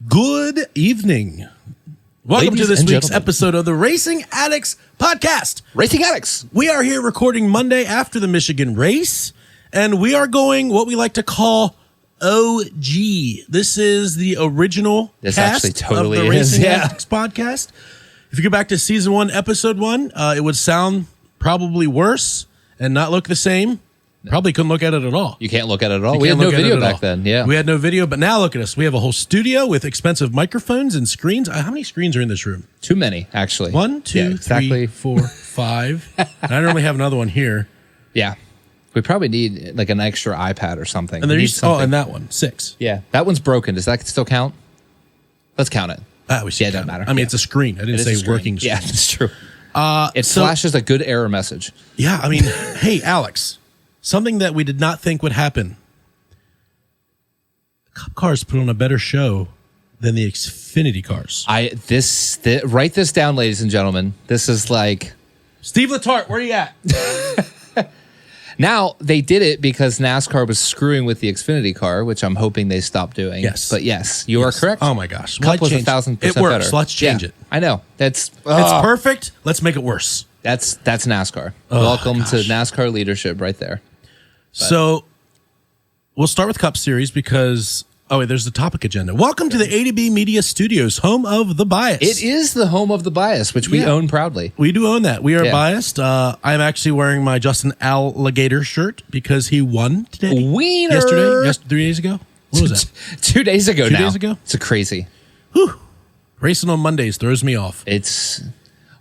Good evening. Welcome Ladies to this and week's gentlemen. episode of the Racing Addicts podcast. Racing Addicts. We are here recording Monday after the Michigan race, and we are going what we like to call OG. This is the original This cast actually totally of the is, Racing yeah. Addicts podcast. If you go back to season 1, episode 1, it would sound probably worse and not look the same. Probably couldn't look at it at all. You can't look at it at all. You We had can't no look at video it at back all. then. Yeah. We had no video, but now look at us. We have a whole studio with expensive microphones and screens. How many screens are in this room? Too many, actually. 1, 2, Yeah, 3, exactly. 4, 5. And I normally have another one here. Yeah. We probably need like an extra iPad or something. And We need there's something. and that one, 6. Yeah. That one's broken. Does that still count? Let's count it. We should Yeah, it doesn't count matter. I mean, Yeah. it's a screen. I didn't It is a say screen. working screen. Yeah, that's true. It so- flashes a good error message. Yeah, I mean, hey, Alex, something that we did not think would happen. Cup cars put on a better show than the Xfinity cars. Write this down, ladies and gentlemen. This is like Steve Letarte, where you at? now they did it because NASCAR was screwing with the Xfinity car, which I'm hoping they stopped doing. Yes. But yes, you are correct. Oh my gosh. Cup was Why change? 1,000% It works. better. Let's change Yeah, it. I know. It's It's perfect. Let's make it worse. That's NASCAR. Welcome to gosh. NASCAR leadership right there. So we'll start with Cup Series because, there's the topic agenda. Welcome to the A to B Media Studios, home of The Bias. It is the home of the bias, which we Yeah. own proudly. We do own that. We are Yeah. biased. I'm actually wearing my Justin Alligator shirt because he won today. Wiener. Yesterday? 3 days ago? What was that? 2 days ago 2 now. days ago? It's a crazy. Racing on Mondays throws me off.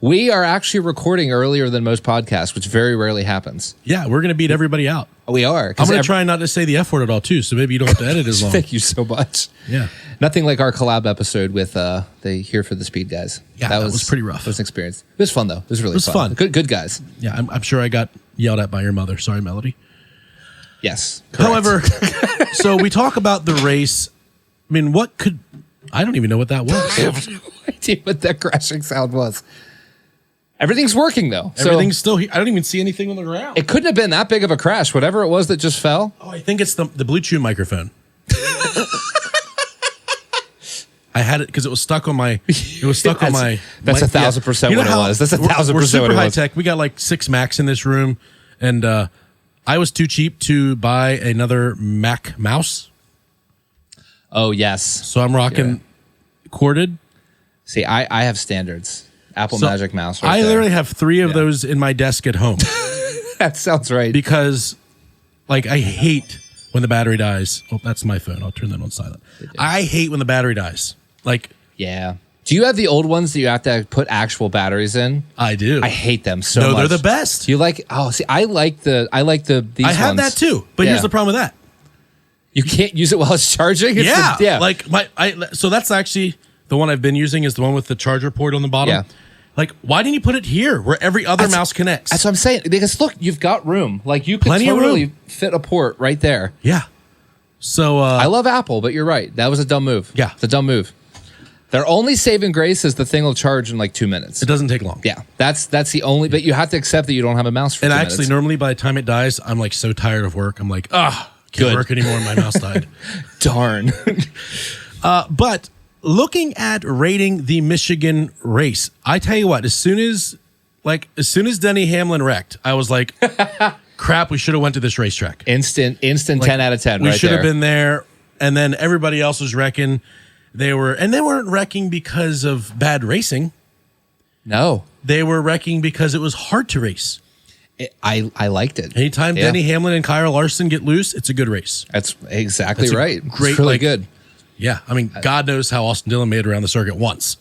We are actually recording earlier than most podcasts, which very rarely happens. Yeah, we're going to beat everybody out. We are. I'm going to try not to say the F word at all, too, so maybe you don't have to edit as long. Thank you so much. Yeah. Nothing like our collab episode with the Here for the Speed guys. Yeah, that was pretty rough. It was an experience. It was fun, though. It was really fun. Good guys. Yeah, I'm sure I got yelled at by your mother. Sorry, Melody. Yes. Correct. However, so we talk about the race. I mean, I don't even know what that was. I have no idea what that crashing sound was. Everything's working, though. Everything's still here. I don't even see anything on the ground. It couldn't have been that big of a crash. Whatever it was that just fell. I think it's the Blue Chew microphone. I had it because it was stuck on my. It was stuck on my. That's 1,000% what it was. That's 1,000% We're super what it high was. tech. We got like 6 Macs in this room, and I was too cheap to buy another Mac mouse, Oh, yes. so I'm rocking corded. See, I have standards. Apple So Magic Mouse. I Right literally have 3 of those in my desk at home that sounds right. because, like, I hate when the battery dies. Oh, that's my phone. I'll turn that on silent. I hate when the battery dies. Like, Yeah. Do you have the old ones that you have to put actual batteries in? I do. I hate them so No, much. they're the best. Do you like? Oh, see, I like these I have ones. that too, but Yeah. here's the problem with that. You can't use it while it's charging. It's Yeah, yeah. Like so that's actually the one I've been using is the one with the charger port on the bottom. Yeah. Like, why didn't you put it here where every other mouse connects? That's what I'm saying. Because look, you've got room. Like you could Plenty of totally room. fit a port right there. Yeah. So I love Apple, but you're right. That was a dumb move. Yeah. It's a dumb move. Their only saving grace is the thing will charge in like 2 minutes. it doesn't take long. Yeah, that's the only. But you have to accept that you don't have a mouse for And 2 actually, minutes. normally by the time it dies, I'm like so tired of work. I'm like, can't Good. work anymore. My mouse died. Darn. But looking at rating the Michigan race, I tell you what, as soon as Denny Hamlin wrecked, I was like, crap, we should have went to this racetrack. Instant Like, 10 out of 10 we right should there. have been there. And then everybody else was wrecking. They weren't wrecking because of bad racing. No. They were wrecking because it was hard to race. I liked it. Anytime Yeah. Denny Hamlin and Kyle Larson get loose, it's a great race. That's exactly That's a right. great, It's really like- good. Yeah, I mean, God knows how Austin Dillon made it around the circuit once.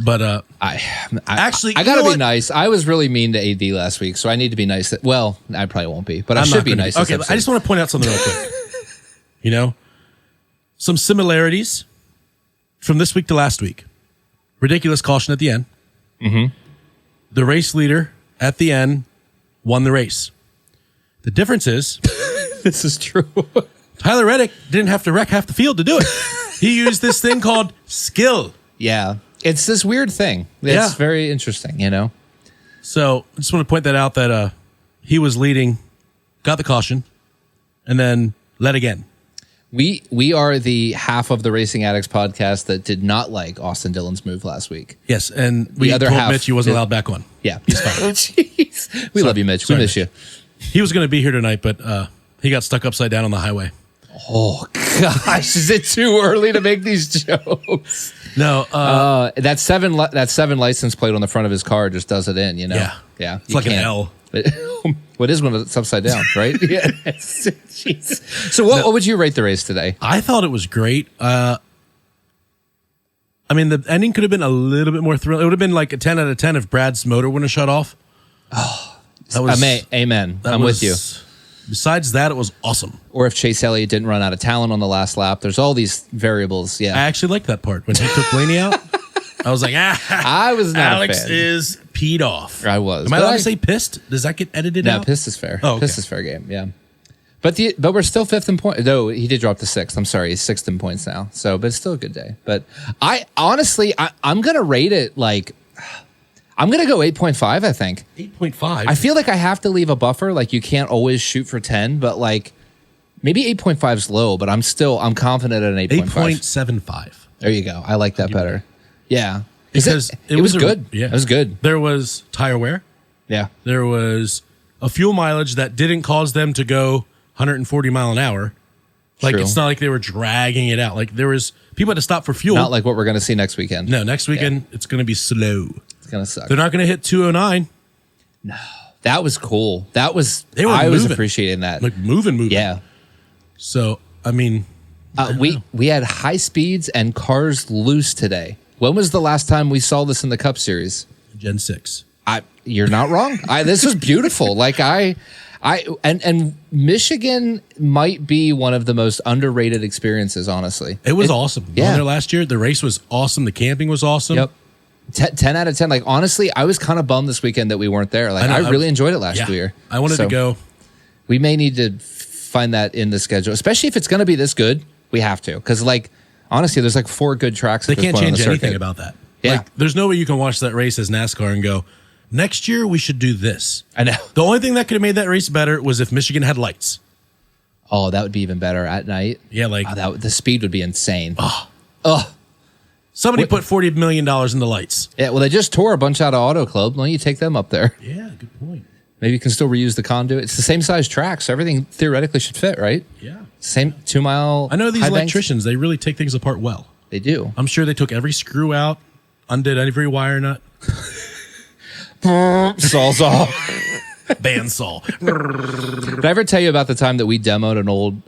But Actually, I you gotta know be what? nice. I was really mean to AD last week, so I need to be nice. Well, I probably won't be, but I I'm should not be gonna nice. Okay, this I just want to point out something real quick. Some similarities from this week to last week. Ridiculous caution at the end. Mm-hmm. The race leader at the end won the race. The difference is this is true. Tyler Reddick didn't have to wreck half the field to do it. He used this thing called skill. Yeah, it's this weird thing. It's Yeah. very interesting, So I just want to point that out that he was leading, got the caution, and then led again. We are the half of the Racing Addicts podcast that did not like Austin Dillon's move last week. Yes, and we other told half Mitch he wasn't allowed back on. Yeah. He's fine. Jeez. We love you, Mitch. We miss you. He was going to be here tonight, but he got stuck upside down on the highway. Oh, gosh. Is it too early to make these jokes? No. That seven license plate on the front of his car just does it in, you know? Yeah. Yeah. It's like an L. What is when it's upside down, right? Yeah. Jeez. So what would you rate the race today? I thought it was great. I mean, the ending could have been a little bit more thrilling. It would have been like a 10 out of 10 if Brad's motor wouldn't have shut off. Oh, amen. I'm with you. Besides that, it was awesome. Or if Chase Elliott didn't run out of talent on the last lap. There's all these variables. Yeah. I actually liked that part when he took Blaney out. I was like, I was not Alex a fan. is peed off. I was. Am I allowed to say pissed? Does that get edited out? No, pissed is fair. Oh, okay. Pissed is fair game. Yeah. But we're still fifth in points. Though he did drop to sixth. I'm sorry, he's sixth in points now. So, but it's still a good day. But I honestly, I'm gonna rate it like I'm gonna go 8.5. I think 8.5. I feel like I have to leave a buffer. Like you can't always shoot for 10, but like maybe 8.5 is low. But I'm confident at an 8.5. 8.75. There you go. I like that better. Yeah, because it was good. Yeah, it was good. There was tire wear. Yeah, there was a fuel mileage that didn't cause them to go 140 mile an hour. Like True. It's not like they were dragging it out. Like there was people had to stop for fuel. Not like what we're going to see next weekend. No, next weekend it's going to be slow. It's going to suck. They're not going to hit 209. No, that was cool. I was appreciating that. Like moving. Yeah. So I mean, we had high speeds and cars loose today. When was the last time we saw this in the Cup Series? Gen 6. You're not wrong. This was beautiful. Like and Michigan might be one of the most underrated experiences, honestly. It was awesome. Yeah. Going there last year, the race was awesome. The camping was awesome. Yep. 10 out of 10. Like, honestly, I was kind of bummed this weekend that we weren't there. Like, I really enjoyed it last year. I wanted to go. We may need to find that in the schedule, especially if it's going to be this good. We have to. Because, like, honestly, there's like 4 good tracks. They can't change anything about that. Yeah. Like, there's no way you can watch that race as NASCAR and go, next year we should do this. I know. The only thing that could have made that race better was if Michigan had lights. Oh, that would be even better at night. Yeah, like the speed would be insane. Somebody put $40 million in the lights. Yeah, well, they just tore a bunch out of Auto Club. Why don't you take them up there? Yeah, good point. Maybe you can still reuse the conduit. It's the same size track, so everything theoretically should fit, right? Yeah. Same 2 mile. I know these electricians, they really take things apart well. They do. I'm sure they took every screw out, undid every wire nut. Sawzall. Bandsaw. Did I ever tell you about the time that we demoed an old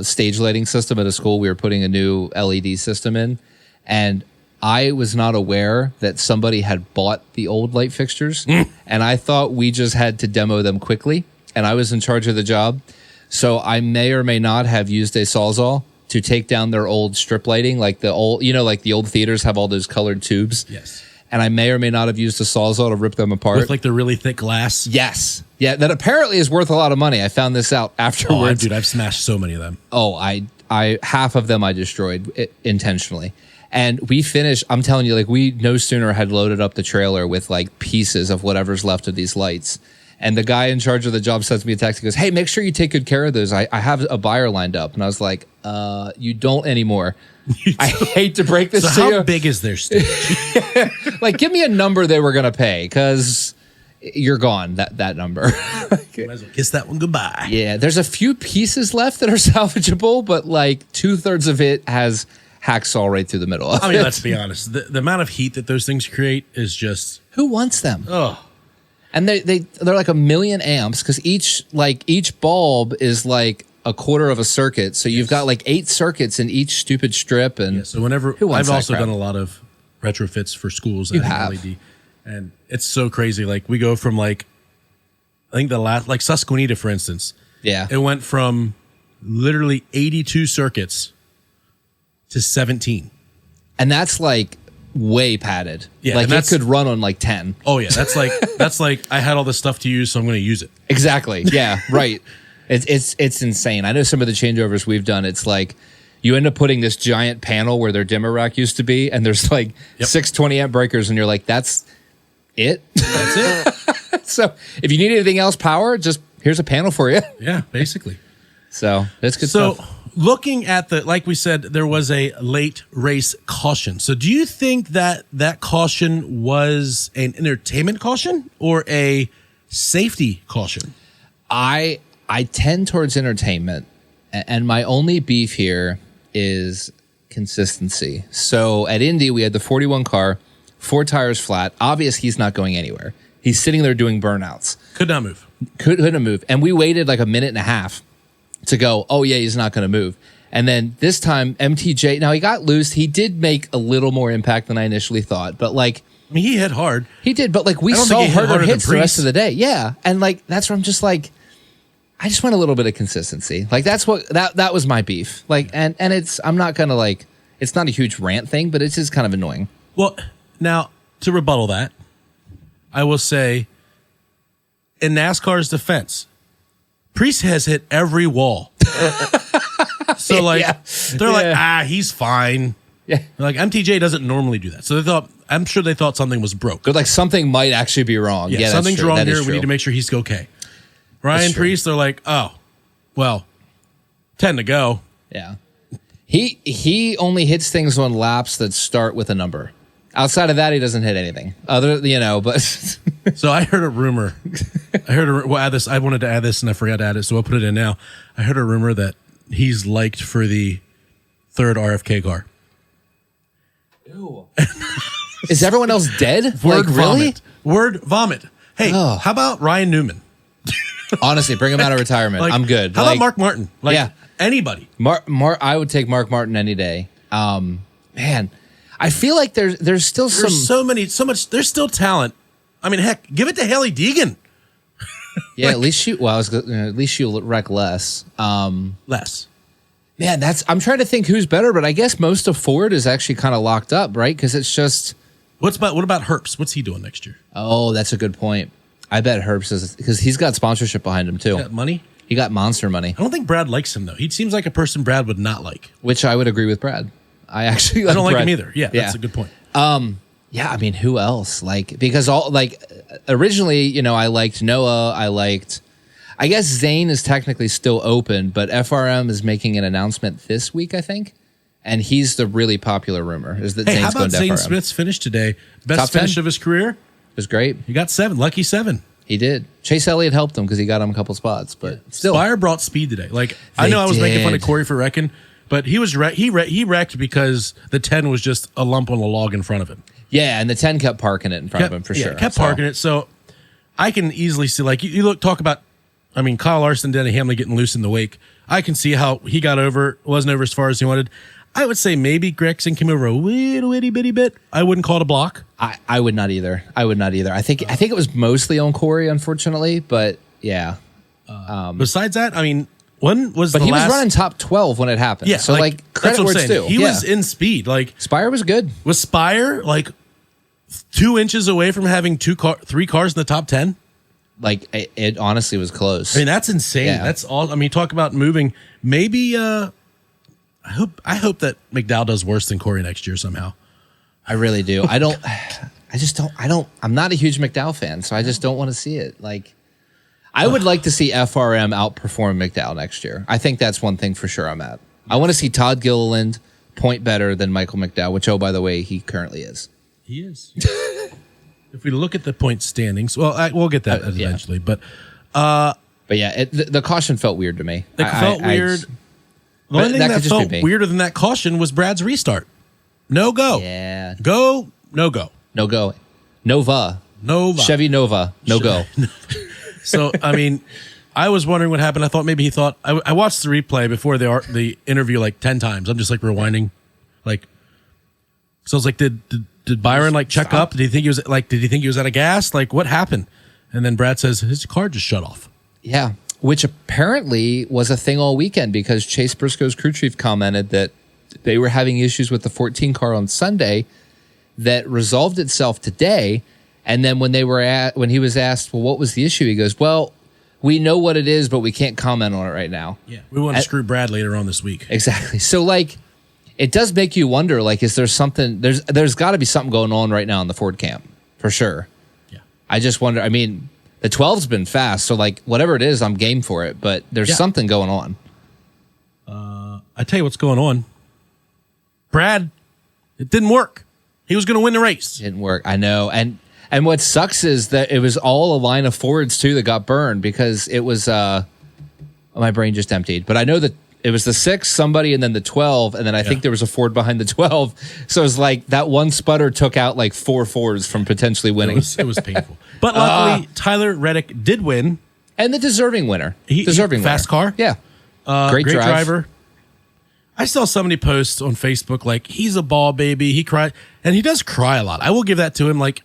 stage lighting system at a school? We were putting a new LED system in, and I was not aware that somebody had bought the old light fixtures, and I thought we just had to demo them quickly, and I was in charge of the job. So I may or may not have used a Sawzall to take down their old strip lighting, like the old, like the old theaters have all those colored tubes. Yes. And I may or may not have used a Sawzall to rip them apart. With like the really thick glass. Yes. Yeah, that apparently is worth a lot of money. I found this out afterwards. Oh, dude, I've smashed so many of them. Oh, I half of them I destroyed intentionally. And we finished, I'm telling you, like we no sooner had loaded up the trailer with like pieces of whatever's left of these lights. And the guy in charge of the job sends me a text. He goes, "Hey, make sure you take good care of those. I have a buyer lined up." And I was like, you don't anymore. I hate to break this to you. How big is their stage? Like, give me a number they were going to pay, because you're gone, that number. Might as well kiss that one goodbye. Yeah, there's a few pieces left that are salvageable, but like 2/3 of it has hacksaw right through the middle of I mean, it. let's be honest. The amount of heat that those things create is just... Who wants them? Oh. And they're like 1 million amps, because each bulb is like a quarter of a circuit. So you've got like 8 circuits in each stupid strip. And yeah, so whenever I've also done a lot of retrofits for schools. You have. LED, and it's so crazy. Like we go from like, I think the last, like Susquehanna, for instance. Yeah. It went from literally 82 circuits to 17. And that's like way padded. Yeah, like it could run on like 10. Oh yeah. That's like I had all this stuff to use, so I'm going to use it. Exactly. Yeah. Right. It's insane. I know some of the changeovers we've done. It's like you end up putting this giant panel where their dimmer rack used to be, and there's like 6 20 amp breakers, and you're like, that's it. That's it. So if you need anything else power, just here's a panel for you. Yeah, basically. So that's good stuff. looking at like we said, there was a late race caution. So do you think that caution was an entertainment caution or a safety caution? I tend towards entertainment, and my only beef here is consistency. So at Indy, we had the 41 car, 4 tires flat. Obvious he's not going anywhere. He's sitting there doing burnouts. Could not move. Couldn't move. And we waited like a minute and a half to go, oh yeah, he's not going to move. And then this time, MTJ, now he got loose. He did make a little more impact than I initially thought, but like, I mean, he hit hard. He did, but like we saw harder hits the rest of the day. Yeah. And like, that's where I'm just like, I just want a little bit of consistency. Like that's what, that was my beef. Like, and I'm not going to like, it's not a huge rant thing, but it's just kind of annoying. Well, now to rebuttal that, I will say in NASCAR's defense, Priest has hit every wall. So like, they're like, he's fine. Yeah. Like MTJ doesn't normally do that. So I'm sure they thought something was broke. But like something might actually be wrong. Yeah, something's wrong here. We need to make sure he's okay. Ryan Priest, they're like, oh, well, 10 to go. Yeah. He only hits things on laps that start with a number. Outside of that, he doesn't hit anything. But so I heard a rumor. We'll add this. I wanted to add this and I forgot to add it, so I'll put it in now. I heard a rumor that he's liked for the 3rd RFK car. Ew. Is everyone else dead? Word like, vomit. Really? Word vomit. Hey, how about Ryan Newman? Honestly, bring him out of retirement. I'm good. How about Mark Martin? Anybody. I would take Mark Martin any day. Man, I feel like there's still so much. There's still talent. I mean, heck, give it to Haley Deegan. Yeah, at least you wreck less. Less. Man, I'm trying to think who's better, but I guess most of Ford is actually kind of locked up, right? Because it's just. What about Herbst? What's he doing next year? Oh, that's a good point. I bet Herbst is, because he's got sponsorship behind him too. Money. He got monster money. I don't think Brad likes him though. He seems like a person Brad would not like. Which I would agree with Brad. I don't like him either. Yeah, that's a good point. Yeah, I mean, who else? Like, because originally, I liked Noah. I guess Zane is technically still open, but FRM is making an announcement this week, I think. And he's the really popular rumor is that Zane's going to FRM. Zane Smith's finish today? Best Top finish 10? of his career. It was great. He got 7, lucky 7. He did. Chase Elliott helped him because he got him a couple spots, but still. Spire brought speed today. Like, I know I was making fun of Corey for wrecking, but he was he wrecked because the 10 was just a lump on a log in front of him. Yeah, and the 10 kept parking it in front of him for sure. Kept parking it. So I can easily see, like, talk about, I mean, Kyle Larson, Denny Hamlin getting loose in the wake. I can see how he got over, wasn't over as far as he wanted. I would say maybe Gregson came over a little itty bitty bit. I wouldn't call it a block. I would not either. I think it was mostly on Corey, unfortunately, but yeah. Besides that, I mean, when was but the he last... was running top 12 when it happened. Yeah, so credit where it's due. He was in speed. Like Spire was good. Was Spire like 2 inches away from having 3 cars in the top 10? Like it honestly was close. I mean, that's insane. Yeah. That's all. I mean, talk about moving. Maybe. I hope that McDowell does worse than Corey next year somehow. I really do. I'm not a huge McDowell fan, so I just don't want to see it. Like, I would like to see FRM outperform McDowell next year. I think that's one thing for sure I'm at. I want to see Todd Gilliland point better than Michael McDowell, which, oh, by the way, he currently is. He is. If we look at the point standings, well, we'll get that eventually. But yeah, the caution felt weird to me. It felt weird. The only thing that felt weirder than that caution was Brad's restart. No go. Yeah. Go, no go. No go. Nova. Chevy Nova. No go. So, I mean, I was wondering what happened. I thought maybe he thought... I watched the replay before the interview like 10 times. I'm just like rewinding. Like, so I was like, did Byron like check up? Did he think he was out of gas? Like, what happened? And then Brad says his car just shut off. Yeah. Which apparently was a thing all weekend because Chase Briscoe's crew chief commented that they were having issues with the 14 car on Sunday that resolved itself today. And then when he was asked, well, what was the issue? He goes, well, we know what it is, but we can't comment on it right now. Yeah. We want to screw Brad later on this week. Exactly. So like, it does make you wonder, like, is there something, there's got to be something going on right now in the Ford camp for sure. Yeah. I just wonder, I mean, the 12's been fast, so like whatever it is, I'm game for it. But there's something going on. I tell you what's going on. Brad, it didn't work. He was going to win the race. Didn't work. I know. And what sucks is that it was all a line of Fords too that got burned because it was my brain just emptied. But I know that it was the 6, somebody, and then the 12, and then I think there was a Ford behind the 12. So it was like that one sputter took out like 4 Fords from potentially winning. It was painful. But luckily, Tyler Reddick did win. And the deserving winner. Fast car. Yeah. Great driver. I saw somebody post on Facebook like, he's a ball baby. He cried. And he does cry a lot. I will give that to him. Like,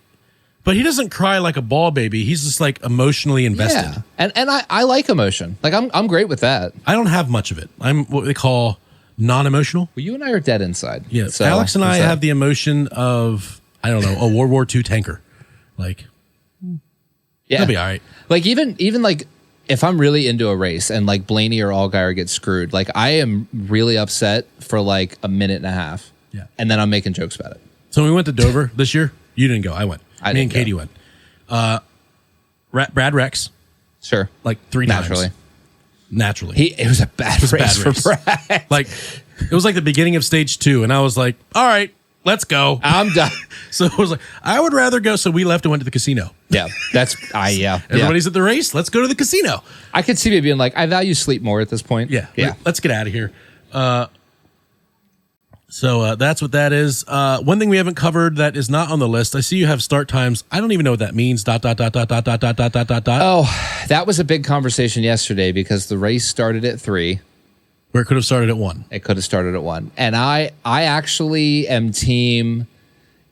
but he doesn't cry like a ball baby. He's just like emotionally invested. Yeah. And I like emotion. Like I'm great with that. I don't have much of it. I'm what they call non-emotional. Well, you and I are dead inside. Yeah. So Alex and I have the emotion of, I don't know, a World War II tanker. Like, yeah, that'll be all right. Like even like if I'm really into a race and like Blaney or Allgaier get screwed, like I am really upset for like a minute and a half. Yeah. And then I'm making jokes about it. So we went to Dover this year. You didn't go. I went. Me and Katie went. Brad Rex. Sure. Like 3 times. Naturally. It was a bad race for Brad. Like, it was like the beginning of stage 2, and I was like, all right, let's go. I'm done. So it was like, I would rather go. So we left and went to the casino. Yeah. Everybody's at the race. Let's go to the casino. I could see me being like, I value sleep more at this point. Yeah. Let's get out of here. So that's what that is. One thing we haven't covered that is not on the list. I see you have start times. I don't even know what that means. ... Oh, that was a big conversation yesterday because the race started at 3. Where it could have started at 1. It could have started at 1. And I actually am team.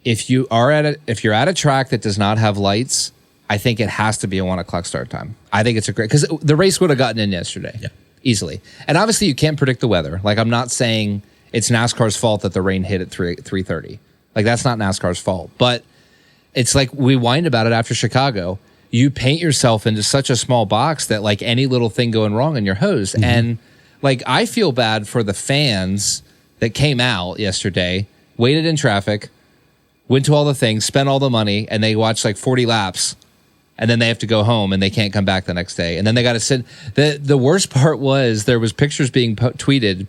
If you're at a track that does not have lights, I think it has to be a 1 o'clock start time. I think it's a great, because the race would have gotten in yesterday. Yeah. Easily. And obviously you can't predict the weather. Like I'm not saying it's NASCAR's fault that the rain hit at 3:30. Like that's not NASCAR's fault. But it's like we whined about it after Chicago. You paint yourself into such a small box that like any little thing going wrong and you're hosed. Mm-hmm. And like I feel bad for the fans that came out yesterday, waited in traffic, went to all the things, spent all the money, and they watched like 40 laps. And then they have to go home and they can't come back the next day. And then they got to sit. The worst part was there was pictures being tweeted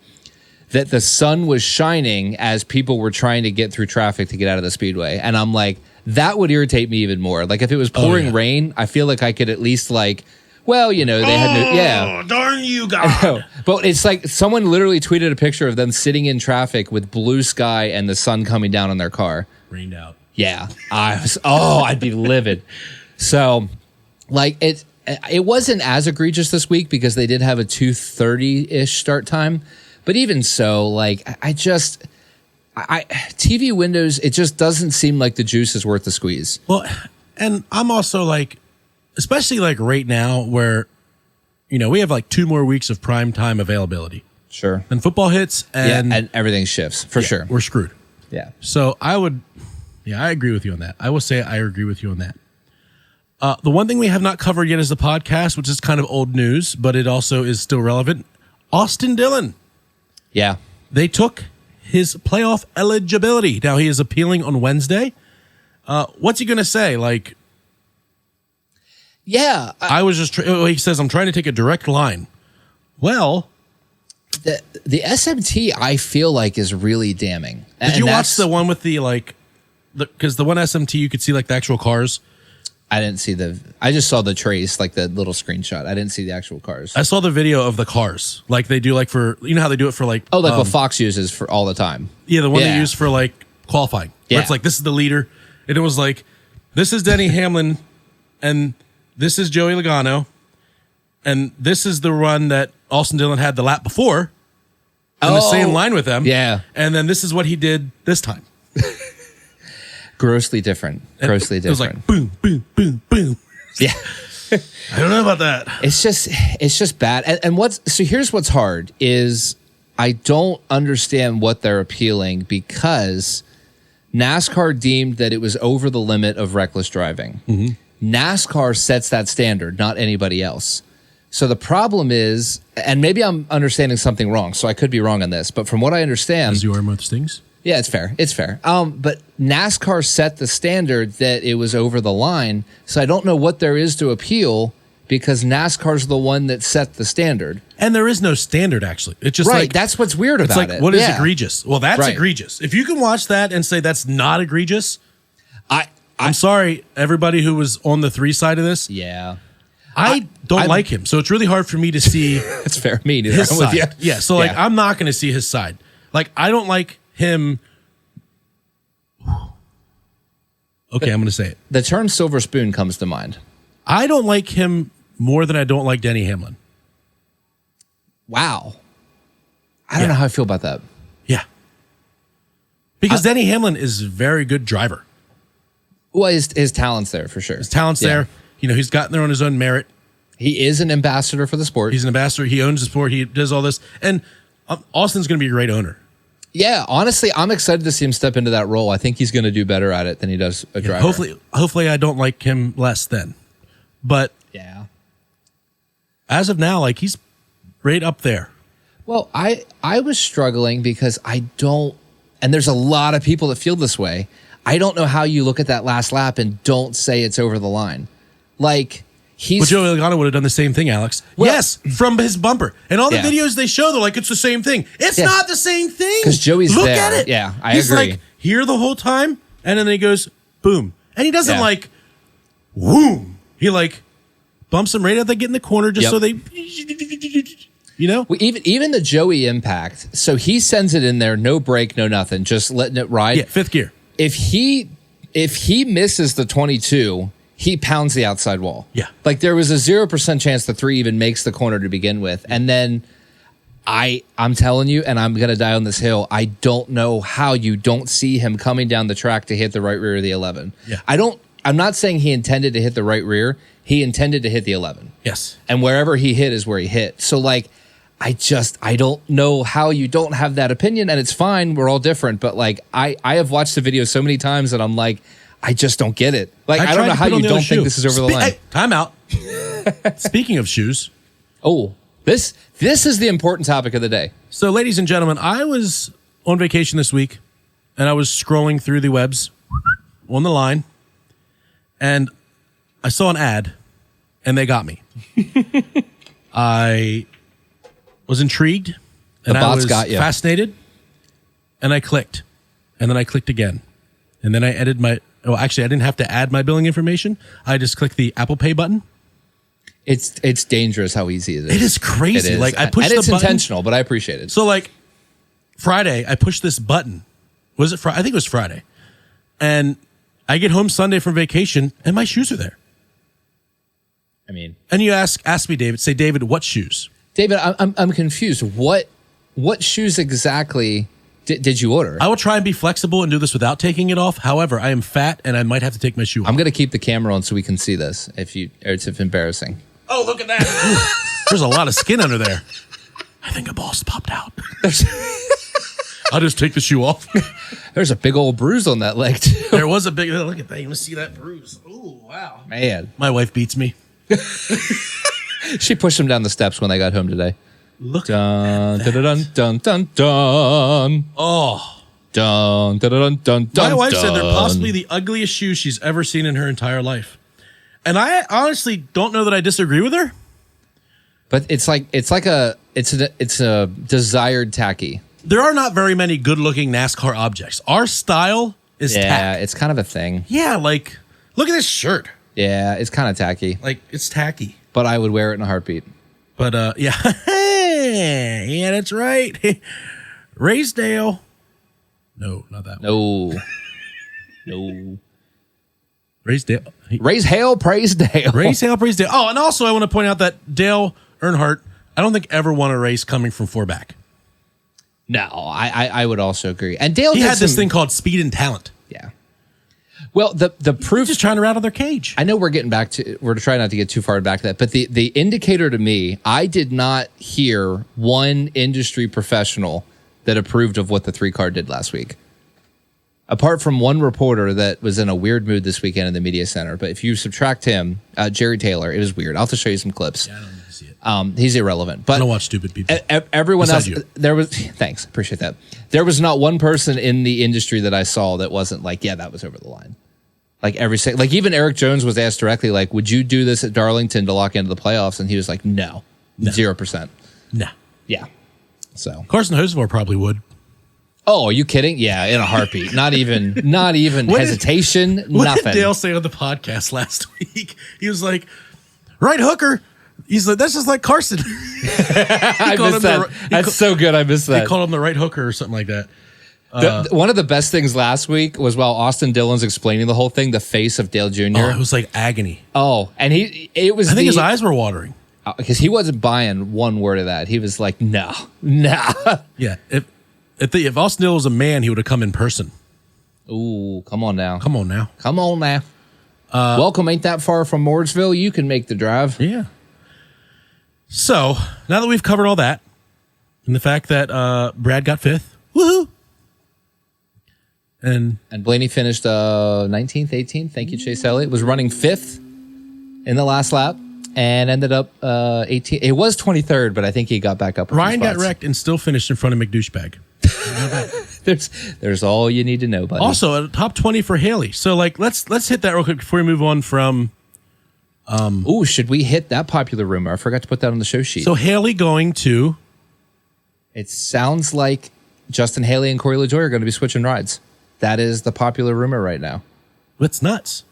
that the sun was shining as people were trying to get through traffic to get out of the speedway. And I'm like, that would irritate me even more. Like if it was pouring rain, I feel like I could at least like, well, you know, they had no, darn you guys. But it's like someone literally tweeted a picture of them sitting in traffic with blue sky and the sun coming down on their car. Rained out. Yeah. I'd be livid. So like it wasn't as egregious this week because they did have a 2:30-ish start time. But even so, like TV windows, it just doesn't seem like the juice is worth the squeeze. Well, and I'm also like, especially like right now where, you know, we have like 2 more weeks of prime time availability. Sure. Then football hits and everything shifts for sure. We're screwed. Yeah. So I agree with you on that. I will say I agree with you on that. The one thing we have not covered yet is the podcast, which is kind of old news, but it also is still relevant. Austin Dillon. Yeah. They took his playoff eligibility. Now he is appealing on Wednesday. What's he going to say? Like, yeah, I was just, he says, I'm trying to take a direct line. Well, the SMT I feel like is really damning. Did you watch the one with the, like, because the one SMT you could see like the actual cars? I didn't see I just saw the trace, like the little screenshot. I didn't see the actual cars. I saw the video of the cars. Like they do like for, you know how they do it for like. Oh, like what Fox uses for all the time. Yeah, the one they use for like qualifying. Yeah. Where it's like, this is the leader. And it was like, this is Denny Hamlin and this is Joey Logano. And this is the run that Austin Dillon had the lap before in the same line with them. Yeah. And then this is what he did this time. Grossly different. It was like boom, boom, boom, boom. Yeah. I don't know about that. It's just bad. And here's what's hard is I don't understand what they're appealing because NASCAR deemed that it was over the limit of reckless driving. Mm-hmm. NASCAR sets that standard, not anybody else. So the problem is, and maybe I'm understanding something wrong, so I could be wrong on this, but from what I understand. As you are most things. Yeah, it's fair. But NASCAR set the standard that it was over the line, so I don't know what there is to appeal because NASCAR's the one that set the standard. And there is no standard, actually. It's just right. like, That's what's weird about it. It's like, what is egregious? Well, that's egregious. If you can watch that and say that's not egregious, I'm sorry, everybody who was on the 3 side of this. Yeah. I don't like him. So it's really hard for me to see it's fair. Me neither. his I'm side. with you. Yeah. So like, I'm not going to see his side. Like, I don't like him. Okay, I'm going to say it. The term silver spoon comes to mind. I don't like him more than I don't like Denny Hamlin. Wow. I don't know how I feel about that. Yeah. Because Denny Hamlin is a very good driver. Well, his talent's there for sure. His talent's there. You know, he's gotten there on his own merit. He is an ambassador for the sport. He's an ambassador. He owns the sport. He does all this. And Austin's going to be a great owner. Yeah, honestly, I'm excited to see him step into that role. I think he's going to do better at it than he does a driver. Hopefully I don't like him less then. But as of now, like, he's right up there. Well, I was struggling because I don't, and there's a lot of people that feel this way. I don't know how you look at that last lap and don't say it's over the line. Like, But Joey Logano would have done the same thing, Alex. Well, yes, from his bumper. And all the videos they show, they're like, it's the same thing. It's not the same thing. Because Joey's Look there. at it. Yeah, I He's agree. like here the whole time, and then he goes, boom. And he doesn't like, whoom. He like bumps them right as they get in the corner just so they, you know? Well, even the Joey impact, so he sends it in there, no brake, no nothing, just letting it ride. Yeah, 5th gear. If he misses the 22, he pounds the outside wall. Yeah. Like, there was a 0% chance the 3 even makes the corner to begin with. And then I'm telling you, and I'm going to die on this hill, I don't know how you don't see him coming down the track to hit the right rear of the 11. Yeah. I'm not saying he intended to hit the right rear. He intended to hit the 11. Yes. And wherever he hit is where he hit. So, like, I don't know how you don't have that opinion, and it's fine. We're all different. But, like, I have watched the video so many times that I'm like, I just don't get it. Like, I don't know how you don't think this is over the line. Hey, time out. Speaking of shoes. Oh, this is the important topic of the day. So, ladies and gentlemen, I was on vacation this week, and I was scrolling through the webs on the line, and I saw an ad, and they got me. I was intrigued, and I was fascinated, and I clicked, and then I clicked again, and then I added my. Well, actually, I didn't have to add my billing information. I just clicked the Apple Pay button. It's dangerous how easy it is. It is crazy. It is. Like, I pushed and it's the button. intentional, but I appreciate it. So, like, Friday, I pushed this button. Was it Friday? I think it was Friday. And I get home Sunday from vacation, and my shoes are there. I mean, and you ask me, David. Say, David, what shoes? David, I'm confused. What shoes exactly did you order? I will try and be flexible and do this without taking it off. However, I am fat, and I might have to take my shoe off. I'm going to keep the camera on so we can see this. It's embarrassing. Oh, look at that! There's a lot of skin under there. I think a ball's popped out. I'll just take the shoe off. There's a big old bruise on that leg too. There was a big. Look at that! You want to see that bruise? Oh, wow, man! My wife beats me. She pushed him down the steps when they got home today. Look. Dun, dun, dun, dun, dun, dun. Oh. Dun, dun, dun, dun, dun, my wife dun. said they're possibly the ugliest shoes she's ever seen in her entire life. And I honestly don't know that I disagree with her. But it's a desired tacky. There are not very many good-looking NASCAR objects. Our style is tacky. Yeah, it's kind of a thing. Yeah, like, look at this shirt. Yeah, it's kind of tacky. Like, it's tacky. But I would wear it in a heartbeat. But, yeah. Yeah, that's right. Raysdale. No, not that one. No. Raysdale. Raise hail, praise Dale. Raise hail, praise Dale. Oh, and also I want to point out that Dale Earnhardt, I don't think ever won a race coming from 4 back. No, I would also agree. And Dale had this thing called speed and talent. Yeah. Well, the proof, just trying to rattle their cage. I know we're trying not to get too far back to that, but the indicator to me, I did not hear one industry professional that approved of what the 3-car did last week. Apart from one reporter that was in a weird mood this weekend in the media center. But if you subtract him, Jerry Taylor, it was weird. I'll have to show you some clips. Yeah, I don't need to see it. He's irrelevant. But I don't watch stupid people. Everyone else, you. Thanks, appreciate that. There was not one person in the industry that I saw that wasn't like, yeah, that was over the line. Like like even Eric Jones was asked directly, like, would you do this at Darlington to lock into the playoffs? And he was like, no. 0%. No. Yeah. So Carson Hocevar probably would. Oh, are you kidding? Yeah, in a heartbeat. Not even hesitation. What nothing. did Dale say on the podcast last week? He was like, right hooker. He's like, that's just like Carson. I missed that. That's so good. I missed that. They called him the right hooker or something like that. One of the best things last week was while Austin Dillon's explaining the whole thing, the face of Dale Jr. Oh, it was like agony. Oh, and I think his eyes were watering. Because he wasn't buying one word of that. He was like, no. Yeah. If Austin Dillon was a man, he would have come in person. Ooh, come on now. Welcome ain't that far from Mooresville. You can make the drive. Yeah. So, now that we've covered all that, and the fact that Brad got 5th, woohoo! And Blaney finished 19th, 18th. Thank you, Chase Elliott. Was running 5th in the last lap and ended up 18th. It was 23rd, but I think he got back up. Ryan got wrecked and still finished in front of McDouchebag. There's all you need to know, buddy. Also, a top 20 for Haley. So, like, let's hit that real quick before we move on from. Should we hit that popular rumor? I forgot to put that on the show sheet. So Haley going to. It sounds like Justin Haley and Corey LaJoie are going to be switching rides. That is the popular rumor right now. That's nuts.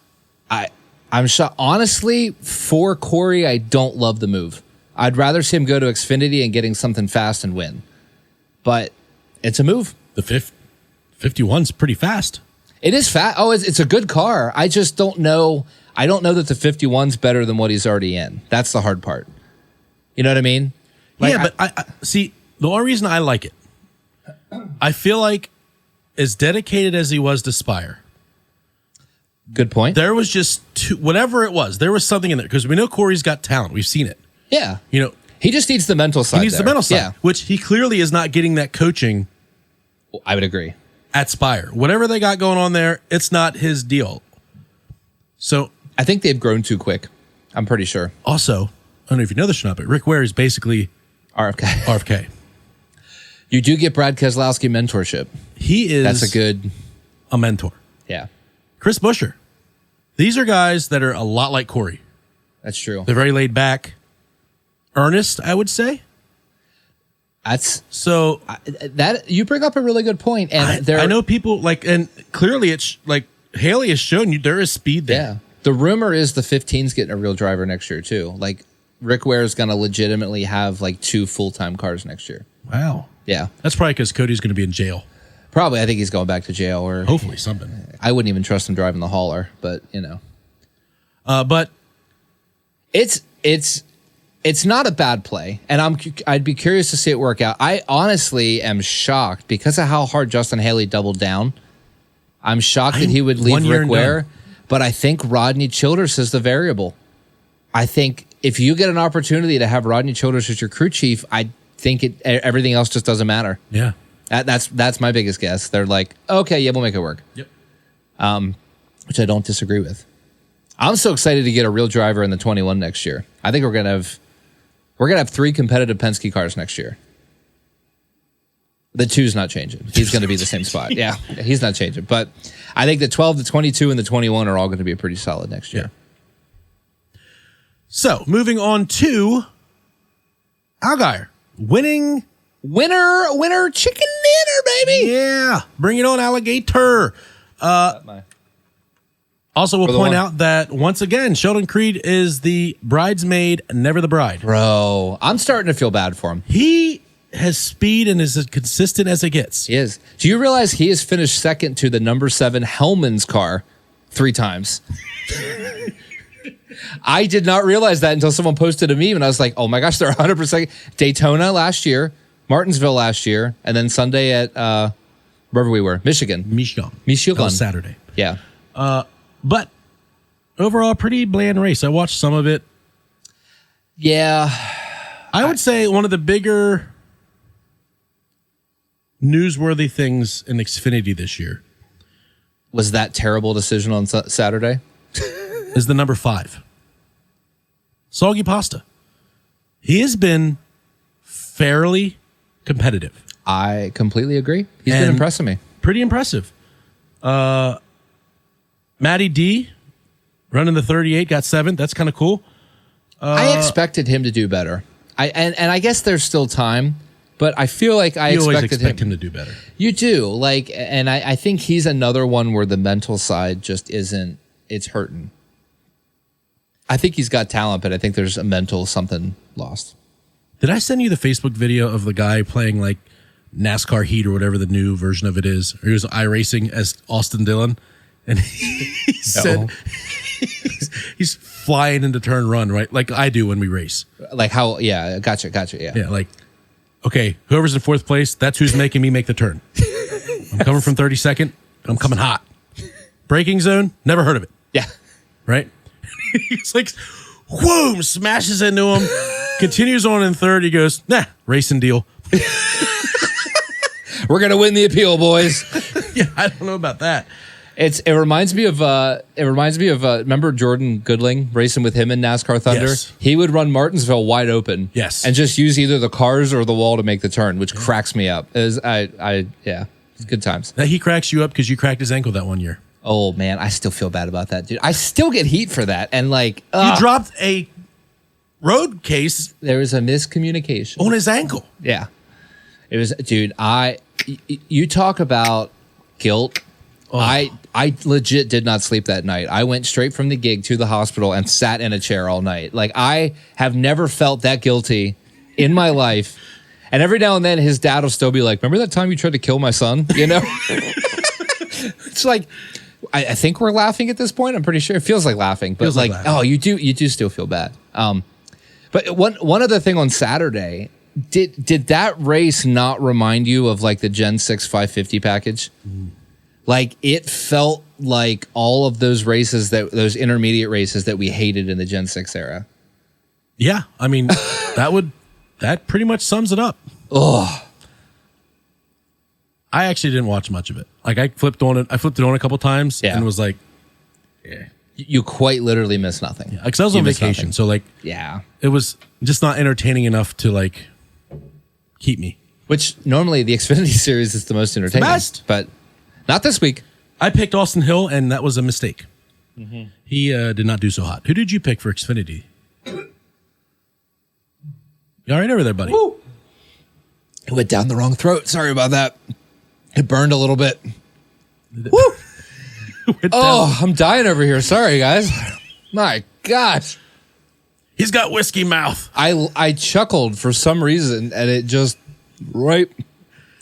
I'm shocked. Honestly, for Corey, I don't love the move. I'd rather see him go to Xfinity and getting something fast and win. But it's a move. The 51's pretty fast. It is fast. Oh, it's a good car. I just don't know. I don't know that the 51's better than what he's already in. That's the hard part. You know what I mean? Like, yeah, but I see, the only reason I like it, I feel like as dedicated as he was to Spire. Good point. There was just whatever it was, there was something in there because we know Corey's got talent. We've seen it. Yeah. You know, he just needs the mental side. He needs the mental side, which he clearly is not getting that coaching. I would agree. At Spire. Whatever they got going on there, it's not his deal. So I think they've grown too quick. I'm pretty sure. Also, I don't know if you know this or not, but Rick Ware is basically RFK. You do get Brad Keselowski mentorship. He is a mentor. Yeah. Chris Buescher. These are guys that are a lot like Corey. That's true. They're very laid back, earnest, I would say. That you bring up a really good point, and I know people like, and clearly it's like Haley has shown you there is speed there. Yeah, the rumor is the 15's getting a real driver next year too. Like Rick Ware is going to legitimately have like 2 full-time cars next year. Wow. Yeah, that's probably because Cody's going to be in jail. Probably, I think he's going back to jail or hopefully something. I wouldn't even trust him driving the hauler, but you know. But it's not a bad play, and I'd be curious to see it work out. I honestly am shocked because of how hard Justin Haley doubled down. I'm shocked that he would leave Rick Ware, but I think Rodney Childers is the variable. I think if you get an opportunity to have Rodney Childers as your crew chief, I think everything else just doesn't matter. Yeah, that's my biggest guess. They're like, okay, yeah, we'll make it work. Yep. Which I don't disagree with. I'm so excited to get a real driver in the 21 next year. I think we're gonna have 3 competitive Penske cars next year. The 2's not changing. He's going to be the same spot. Yeah, he's not changing. But I think the 12, the 22, and the 21 are all going to be pretty solid next year. Yeah. So, moving on to Allgaier. Winner, chicken dinner, baby. Yeah. Bring it on, alligator. Also, we'll point out that, once again, Sheldon Creed is the bridesmaid, never the bride. Bro, I'm starting to feel bad for him. He has speed and is as consistent as it gets. He is. Do you realize he has finished second to the number 7 Hellman's car 3 times? I did not realize that until someone posted a meme, and I was like, oh my gosh, they're 100%. Daytona last year, Martinsville last year, and then Sunday at wherever we were, Michigan. That was Saturday. Yeah. But overall, pretty bland race. I watched some of it. Yeah. I would say one of the bigger newsworthy things in Xfinity this year was that terrible decision on Saturday. Is the number 5. Soggy Pasta. He has been fairly competitive. I completely agree. He's been impressing me. Pretty impressive. Matty D running the 38 got 7th. That's kind of cool. I expected him to do better. And I guess there's still time, but I feel like I always expected expect him to do better. You do. Like, and I think he's another one where the mental side just isn't, it's hurting. I think he's got talent, but I think there's a mental something lost. Did I send you the Facebook video of the guy playing like NASCAR Heat or whatever the new version of it is? Or he was iRacing as Austin Dillon, and he said he's flying into turn run, right? Like I do when we race. Like how? Yeah, gotcha. Yeah, like okay, whoever's in 4th place, that's who's making me make the turn. I'm coming from 32nd, and I'm coming hot. Braking zone, never heard of it. Yeah, right. He's like, whoom, smashes into him. Continues on in 3rd. He goes, nah, racing deal. We're gonna win the appeal, boys. Yeah, I don't know about that. It reminds me of remember Jordan Goodling racing with him in NASCAR Thunder? Yes. He would run Martinsville wide open. Yes. And just use either the cars or the wall to make the turn, which cracks me up. It's good times. That he cracks you up because you cracked his ankle that one year. Oh man, I still feel bad about that, dude. I still get heat for that. And like you dropped a road case. There was a miscommunication on his ankle. Yeah. It was, dude, you talk about guilt. Oh. I legit did not sleep that night. I went straight from the gig to the hospital and sat in a chair all night. Like I have never felt that guilty in my life. And every now and then his dad will still be like, remember that time you tried to kill my son? You know? It's like, I think we're laughing at this point. I'm pretty sure it feels like laughing, but like laughing. Oh, you do still feel bad. But one other thing on Saturday, did that race not remind you of like the Gen 6 550 package? Like it felt like all of those races those intermediate races that we hated in the Gen 6 era. Yeah, I mean that pretty much sums it up. Oh. I actually didn't watch much of it. Like I flipped it on a couple times and was like, yeah. You quite literally missed nothing. Yeah, because I was on vacation, so like, yeah, it was just not entertaining enough to like keep me. Which normally the Xfinity Series is the most entertaining, but not this week. I picked Austin Hill, and that was a mistake. Mm-hmm. He did not do so hot. Who did you pick for Xfinity? You all right over there, buddy? Woo. It went down the wrong throat. Sorry about that. It burned a little bit. Woo! Oh, I'm dying over here. Sorry, guys. My gosh. He's got whiskey mouth. I chuckled for some reason, and it just right.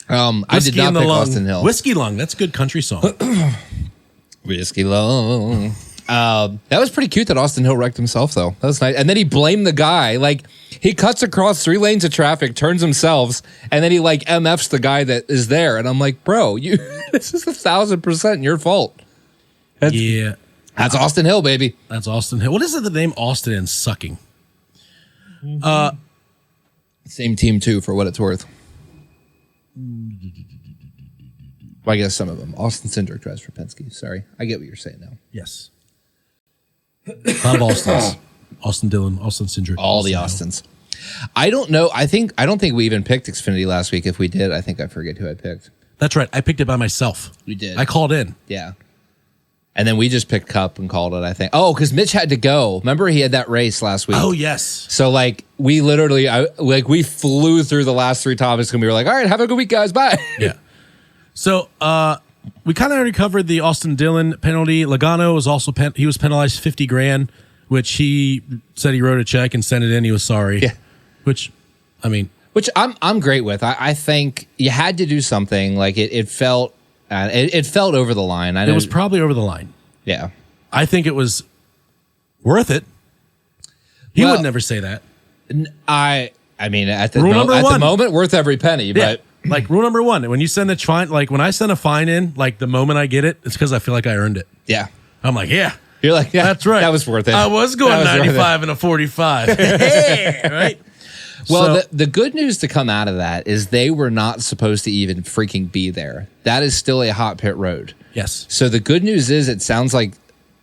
I did not pick Austin Hill. Whiskey Lung. That's a good country song. Whiskey Lung. That was pretty cute that Austin Hill wrecked himself, though. That was nice. And then he blamed the guy. Like, he cuts across 3 lanes of traffic, turns himself, and then he, like, MFs the guy that is there. And I'm like, bro, this is 1,000% your fault. That's Austin Hill, baby. That's Austin Hill. What is it, the name Austin and sucking? Same team, too, for what it's worth. Well, I guess some of them. Austin Cindric drives for Penske. Sorry. I get what you're saying now. Yes. A lot of Austins. Austin Dillon, Austin Cindric. All the Austins. I don't know. I don't think we even picked Xfinity last week. If we did, I think I forget who I picked. That's right. I picked it by myself. You did. I called in. Yeah. And then we just picked Cup and called it, I think. Oh, because Mitch had to go. Remember, he had that race last week. Oh, yes. So, like, we literally, we flew through the last 3 topics, and we were like, all right, have a good week, guys. Bye. Yeah. So, we kind of already covered the Austin Dillon penalty. Logano was also he was penalized $50,000, which he said he wrote a check and sent it in. He was sorry. Yeah. Which I'm great with. I think you had to do something. Like it felt over the line. I know, it was probably over the line. Yeah. I think it was worth it. He would never say that. I mean, at the moment, worth every penny. Yeah. But like rule number 1, when you send a fine, like when I send a fine in, like the moment I get it, it's because I feel like I earned it. Yeah. I'm like, yeah. You're like, yeah, that's right. That was worth it. I was going 95 and a 45. Right? Well, the good news to come out of that is they were not supposed to even freaking be there. That is still a hot pit road. Yes. So the good news is it sounds like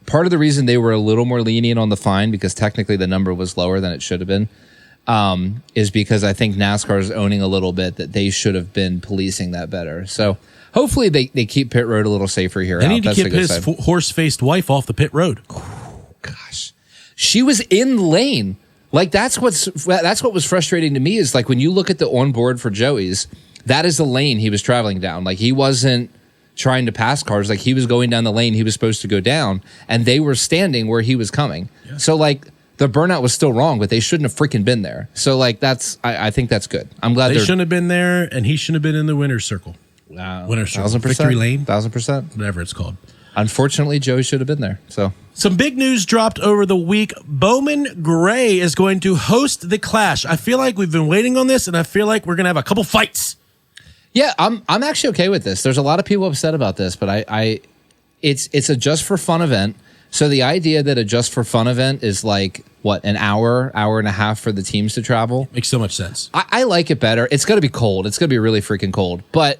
part of the reason they were a little more lenient on the fine, because technically the number was lower than it should have been, is because I think NASCAR is owning a little bit that they should have been policing that better. So hopefully they keep pit road a little safer here. They need to keep his horse-faced wife off the pit road. Gosh, she was in the lane. Like that's what was frustrating to me is like when you look at the onboard for Joey's, that is the lane he was traveling down. Like he wasn't trying to pass cars. Like he was going down the lane he was supposed to go down, and they were standing where he was coming. Yeah. So like the burnout was still wrong, but they shouldn't have freaking been there. So like I think that's good. I'm glad they shouldn't have been there, and he shouldn't have been in the winner's circle. Winner's circle, 1000%, victory lane, 1000%, whatever it's called. Unfortunately, Joey should have been there. So some big news dropped over the week. Bowman Gray is going to host the Clash. I feel like we've been waiting on this, and I feel like we're going to have a couple fights. Yeah, I'm actually okay with this. There's a lot of people upset about this, but it's a just for fun event. So the idea that a just for fun event is like what, an hour and a half for the teams to travel makes so much sense. I like it better. It's going to be cold. It's going to be really freaking cold, but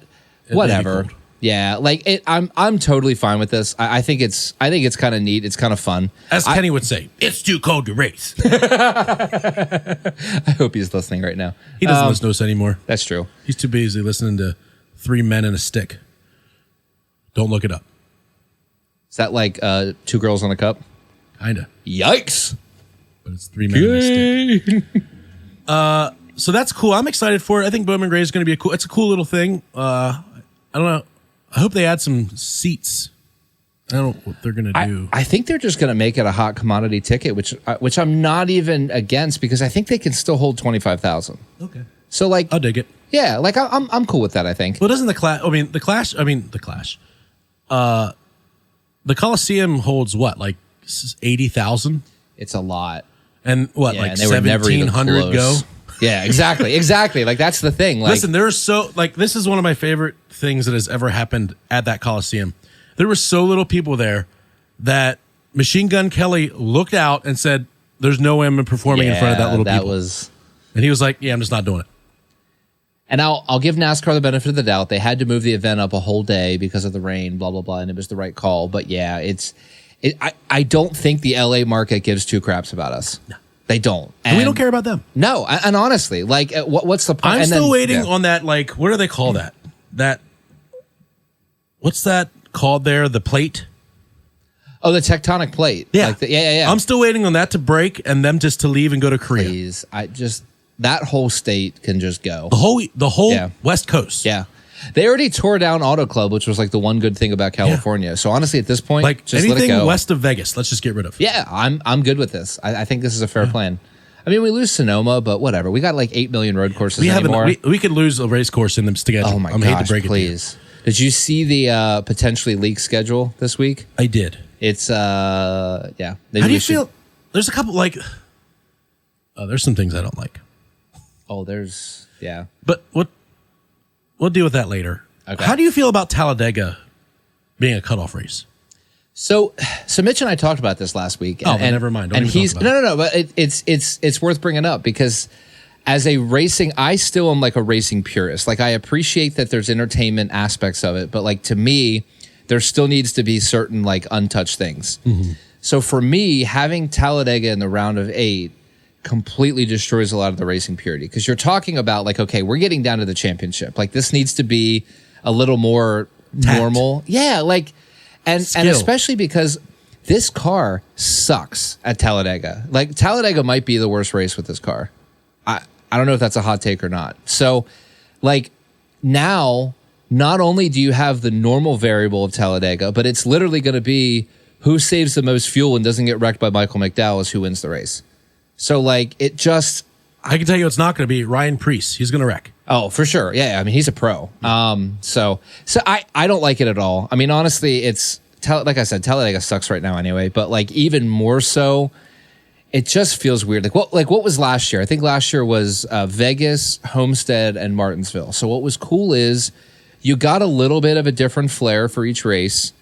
whatever. Yeah, like I'm totally fine with this. I think it's kind of neat. It's kind of fun. As Kenny would say, it's too cold to race. I hope he's listening right now. He doesn't listen to us anymore. That's true. He's too busy listening to Three Men and a Stick. Don't look it up. Is that like Two Girls on a Cup? Kinda. Yikes! But it's Three Men and a Stick. So that's cool. I'm excited for it. I think Bowman Gray is going to be it's a cool little thing. I don't know. I hope they add some seats. I don't know what they're going to do. I think they're just going to make it a hot commodity ticket, which I'm not even against because I think they can still hold 25,000. Okay. So like, I'll dig it. Yeah, like I'm cool with that. I think. Well, doesn't the Clash? The Coliseum holds what, like 80,000? It's a lot. And what, like 1,700 go? Yeah, exactly. Like that's the thing. Like, listen, this is one of my favorite things that has ever happened at that Coliseum. There were so little people there that Machine Gun Kelly looked out and said, "There's no way I'm performing in front of that little people." And he was like, "Yeah, I'm just not doing it." And I'll give NASCAR the benefit of the doubt. They had to move the event up a whole day because of the rain, blah blah blah, and it was the right call. But yeah, I don't think the LA market gives two craps about us. No. They don't. And we don't care about them. No. And honestly, like, what's the point? I'm still waiting on that, like, what do they call that? What's that called there? The plate? Oh, the tectonic plate. Yeah. Like yeah. I'm still waiting on that to break and them just to leave and go to Korea. Please. That whole state can just go. The whole West Coast. Yeah. They already tore down Auto Club, which was like the one good thing about California. Yeah. So honestly, at this point, like just anything let it go. West of Vegas, let's just get rid of. Yeah, I'm good with this. I think this is a fair plan. I mean, we lose Sonoma, but whatever. We got like 8 million road courses anymore. We could lose a race course in them together. Oh my gosh, hate to break please. Did you see the potentially leaked schedule this week? I did. It's yeah. How do you feel? There's a couple there's some things I don't like. Oh, yeah. But we'll deal with that later. Okay. How do you feel about Talladega being a cutoff race? So Mitch and I talked about this last week. And never mind. And he's no. But it's worth bringing up because as I still am like a racing purist. Like I appreciate that there's entertainment aspects of it, but like to me, there still needs to be certain like untouched things. Mm-hmm. So for me, having Talladega in the round of 8 completely destroys a lot of the racing purity because you're talking about like, okay, we're getting down to the championship. Like this needs to be a little more normal. Yeah. Like, and especially because this car sucks at Talladega. Like Talladega might be the worst race with this car. I don't know if that's a hot take or not. So like now, not only do you have the normal variable of Talladega, but it's literally going to be who saves the most fuel and doesn't get wrecked by Michael McDowell is who wins the race. So, like, it just... I can tell you it's not going to be Ryan Preece. He's going to wreck. Oh, for sure. Yeah, I mean, he's a pro. So I don't like it at all. I mean, honestly, like I said, Talladega sucks right now anyway. But, like, even more so, it just feels weird. Like what was last year? I think last year was Vegas, Homestead, and Martinsville. So what was cool is you got a little bit of a different flair for each race.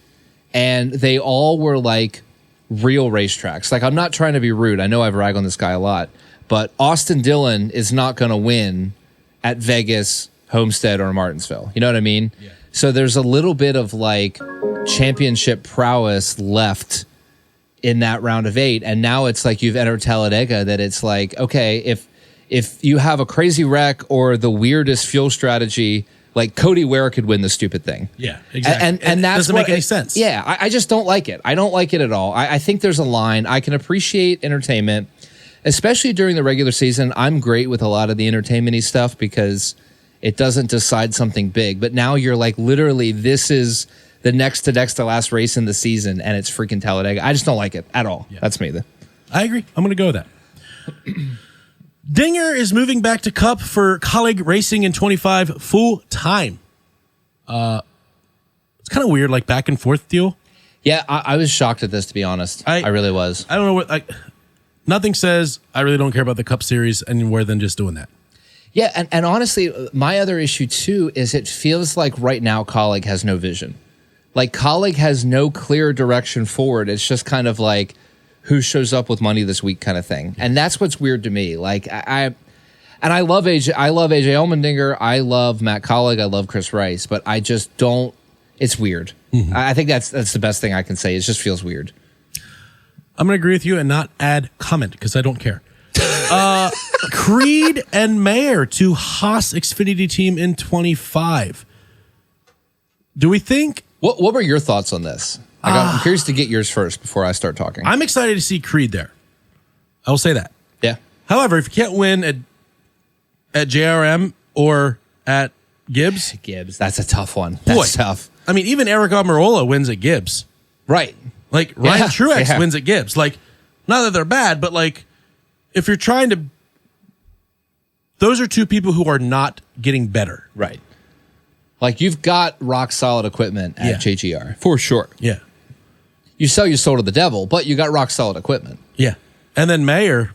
And they all were, like... real racetracks. Like I'm not trying to be rude. I know I've ragged on this guy a lot, but Austin Dillon is not going to win at Vegas, Homestead, or Martinsville. You know what I mean? Yeah. So there's a little bit of like championship prowess left in that round of 8. And now it's like you've entered Talladega that it's like, okay, if you have a crazy wreck or the weirdest fuel strategy, Like Cody Ware could win the stupid thing. Yeah, exactly. And that doesn't make any sense. Yeah, I just don't like it. I don't like it at all. I think there's a line. I can appreciate entertainment, especially during the regular season. I'm great with a lot of the entertainment-y stuff because it doesn't decide something big. But now you're like, literally, this is the next to last race in the season, and it's freaking Talladega. I just don't like it at all. Yeah. That's me. I agree. I'm going to go with that. Dinger is moving back to Cup for Colleague Racing in 25 full time. It's kind of weird, like back and forth deal. Yeah, I was shocked at this, to be honest. I really was. I don't know what. Nothing says I really don't care about the Cup Series anymore than just doing that. Yeah, and honestly, my other issue too is it feels like right now Colleague has no vision. Like Colleague has no clear direction forward. It's just kind of like who shows up with money this week kind of thing. And that's what's weird to me. Like I love AJ Allmendinger. I love Matt Colleague. I love Chris Rice, but I just don't. It's weird. Mm-hmm. I think that's the best thing I can say. It just feels weird. I'm going to agree with you and not add comment because I don't care. Creed and Mayer to Haas Xfinity team in 25. Do we think? What were your thoughts on this? I'm curious to get yours first before I start talking. I'm excited to see Creed there. I will say that. Yeah. However, if you can't win at JRM or at Gibbs. That's a tough one. That's tough. I mean, even Eric Almirola wins at Gibbs. Right. Like Ryan Truex wins at Gibbs. Like, not that they're bad, but like, if you're trying to, those are two people who are not getting better. Right. Like you've got rock solid equipment at JGR for sure. Yeah. You sell your soul to the devil, but you got rock solid equipment. Yeah. And then Mayer,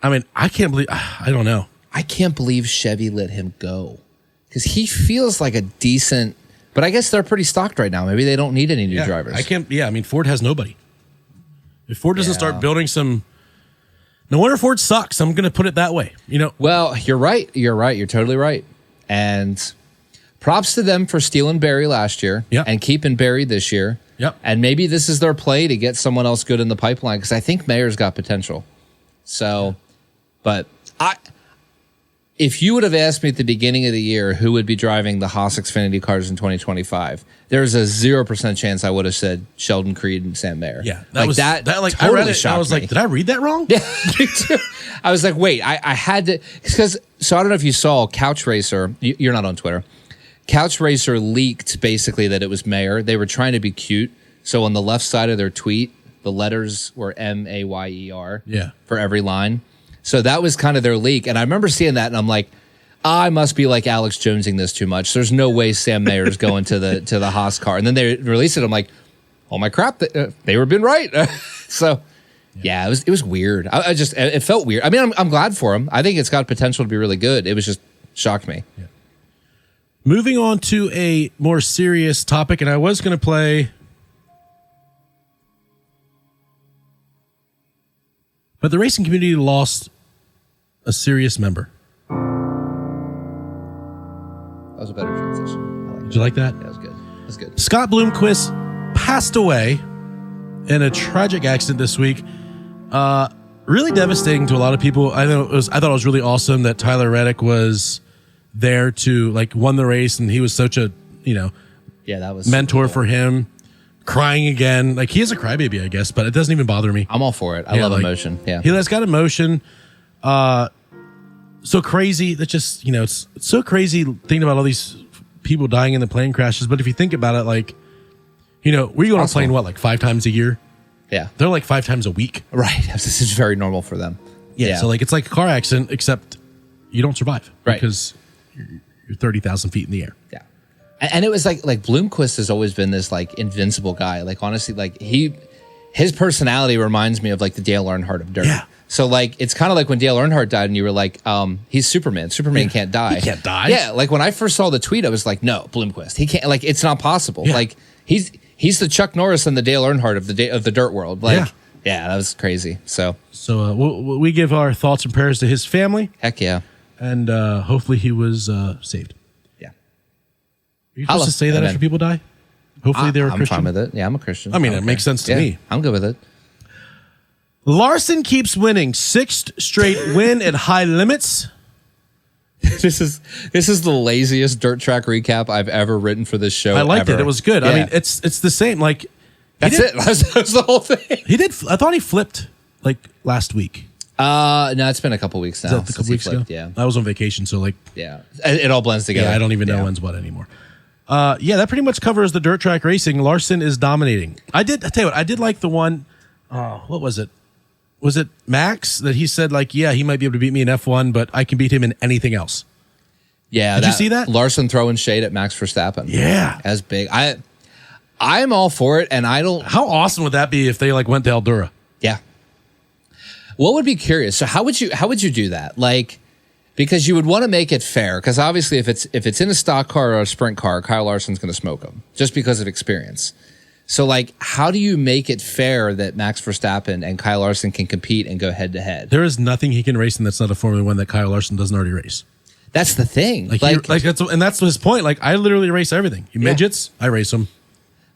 I mean, I can't believe, I don't know. I can't believe Chevy let him go because he feels like a decent, but I guess they're pretty stocked right now. Maybe they don't need any new drivers. I mean, Ford has nobody. If Ford doesn't start building some, no wonder Ford sucks. I'm going to put it that way. You know. Well, you're right. You're totally right. And props to them for stealing Barry last year and keeping Barry this year. Yep. And maybe this is their play to get someone else good in the pipeline because I think Mayer's got potential. So, but if you would have asked me at the beginning of the year who would be driving the Haas Xfinity cars in 2025, there's a 0% chance I would have said Sheldon Creed and Sam Mayer. Yeah, that like totally I read it, shocked I was me. like, did I read that wrong? Yeah, me too. I was like, wait, I had to because so I don't know if you saw Couch Racer. You're not on Twitter. Couch Racer leaked basically that it was Mayer. They were trying to be cute, so on the left side of their tweet, the letters were Mayer. Yeah, for every line. So that was kind of their leak, and I remember seeing that, and I'm like, I must be like Alex Jonesing this too much. There's no way Sam Mayer's going to the Haas car. And then they released it. I'm like, oh my crap, they were been right. So yeah, it was weird. It felt weird. I mean, I'm glad for him. I think it's got potential to be really good. It was just shocked me. Yeah. Moving on to a more serious topic, and I was going to play, but the racing community lost a serious member. That was a better transition. Did you like that? Yeah, that was good. That was good. Scott Bloomquist passed away in a tragic accident this week. Really devastating to a lot of people. I thought it was really awesome that Tyler Reddick was there to won the race, and he was such a that was mentor cool for him. Crying again, he is a crybaby, I guess, but it doesn't even bother me. I'm all for it. I love emotion. Yeah, he has got emotion. So crazy that just it's so crazy thinking about all these people dying in the plane crashes. But if you think about it, we go on a plane 5 times a year. Yeah, they're 5 times a week. Right. This is very normal for them. Yeah. So it's like a car accident, except you don't survive, right? Because you're 30,000 feet in the air. Yeah. And it was like Bloomquist has always been this invincible guy. Honestly, his personality reminds me of the Dale Earnhardt of dirt. Yeah. So it's kind of like when Dale Earnhardt died and you were like, he's Superman. Superman can't die. He can't die. Yeah. When I first saw the tweet, I was like, no, Bloomquist. He can't, it's not possible. Yeah. He's the Chuck Norris and the Dale Earnhardt of the dirt world. Yeah, that was crazy. So we give our thoughts and prayers to his family. Heck yeah. And hopefully he was saved. Yeah. Are you supposed to say that after people die? Hopefully they're a Christian. I'm fine with it. Yeah, I'm a Christian. I mean, it makes sense to me. I'm good with it. Larson keeps winning. 6th straight win at high limits. This is the laziest dirt track recap I've ever written for this show. I liked ever. it. It was good. Yeah. I mean, it's the same. Like That's it. That was the whole thing. he did. I thought he flipped like last week. No, it's been a couple weeks now. Is that a couple weeks ago? Yeah. I was on vacation, so like Yeah. It all blends together. yeah, I don't even know when's what anymore. Yeah, that pretty much covers the dirt track racing. Larson is dominating. I tell you what, I did like the one. What was it? Was it Max that he said like, yeah, he might be able to beat me in F1, but I can beat him in anything else. Yeah. Did you see that? Larson throwing shade at Max Verstappen. Yeah, As big. I'm all for it, and I don't. how awesome would that be if they like went to Eldura? Yeah. What would be curious? So how would you do that? Like, because you would want to make it fair. Because obviously, if it's in a stock car or a sprint car, Kyle Larson's going to smoke him just because of experience. So, like, how do you make it fair that Max Verstappen and Kyle Larson can compete and go head to head? There is nothing he can race in that's not a Formula One that Kyle Larson doesn't already race. That's the thing. Like that's his point. Like I literally race everything. You midgets, I race them.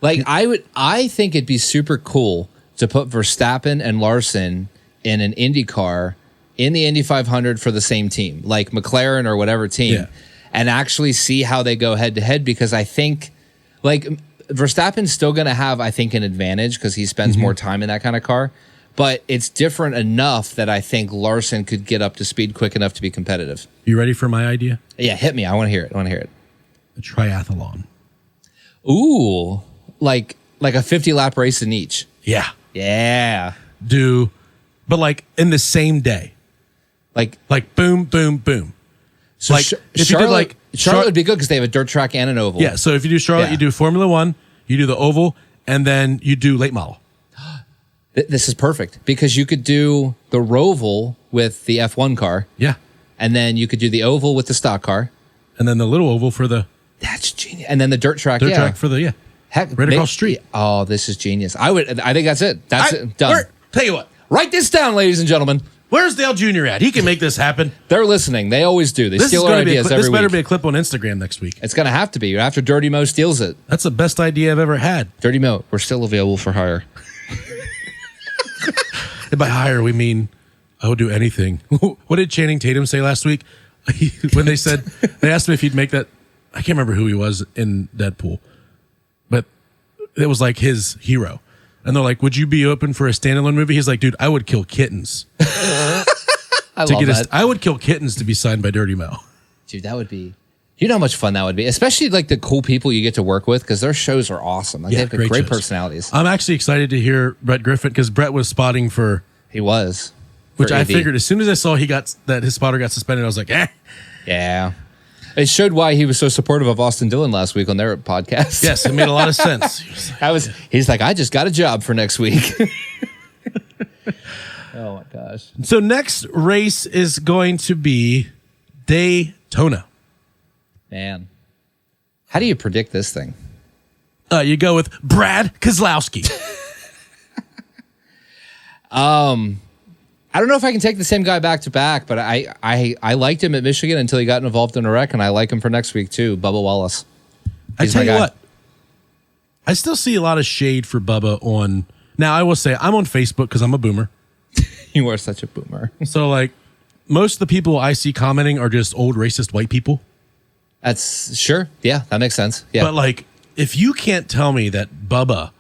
Like I think it'd be super cool to put Verstappen and Larson in an Indy car in the Indy 500 for the same team, like McLaren or whatever team, and actually see how they go head to head. Because I think like Verstappen's still going to have, I think, an advantage because he spends more time in that kind of car. But it's different enough that I think Larson could get up to speed quick enough to be competitive. You ready for my idea? Yeah, hit me. I want to hear it. A triathlon. Ooh, like a 50-lap race in each. Yeah. Yeah. But like in the same day. Like boom, boom, boom. So like if Charlotte, you did like Charlotte would be good because they have a dirt track and an oval. Yeah. So if you do Charlotte, you do Formula One, you do the oval, and then you do late model. This is perfect because you could do the Roval with the F1 car. Yeah. And then you could do the oval with the stock car. And then the little oval for the That's genius. And then the dirt track. dirt track for the Heck, right across the street. Oh, this is genius. I think that's it. That's it. Done. Tell you what. Write this down, ladies and gentlemen. Where's Dale Jr. at? He can make this happen. They're listening. They always do. They steal our ideas every week. This better be a clip on Instagram next week. It's going to have to be after Dirty Mo steals it. That's the best idea I've ever had. Dirty Mo, we're still available for hire. And by hire, we mean I would do anything. What did Channing Tatum say last week? When they asked him if he'd make that, I can't remember who he was in Deadpool, but it was like his hero. And they're like, would you be open for a standalone movie? He's like, dude, I would kill kittens. I love that. I would kill kittens to be signed by Dirty Mo. Dude, that would be, you know how much fun that would be, especially like the cool people you get to work with because their shows are awesome. Like, they have great personalities. I'm actually excited to hear Brett Griffin because Brett was spotting for. He was. Which I figured as soon as I saw that his spotter got suspended, I was like, eh. Yeah. It showed why he was so supportive of Austin Dillon last week on their podcast. Yes, it made a lot of sense. He's like, I just got a job for next week. Oh my gosh. So next race is going to be Daytona. Man. How do you predict this thing? You go with Brad Keselowski. I don't know if I can take the same guy back to back, but I liked him at Michigan until he got involved in a wreck, and I like him for next week too. Bubba Wallace. I tell you what, I still see a lot of shade for Bubba on. Now I will say I'm on Facebook because I'm a boomer. You are such a boomer. So like most of the people I see commenting are just old racist white people. That's sure. Yeah, that makes sense. Yeah. But like if you can't tell me that Bubba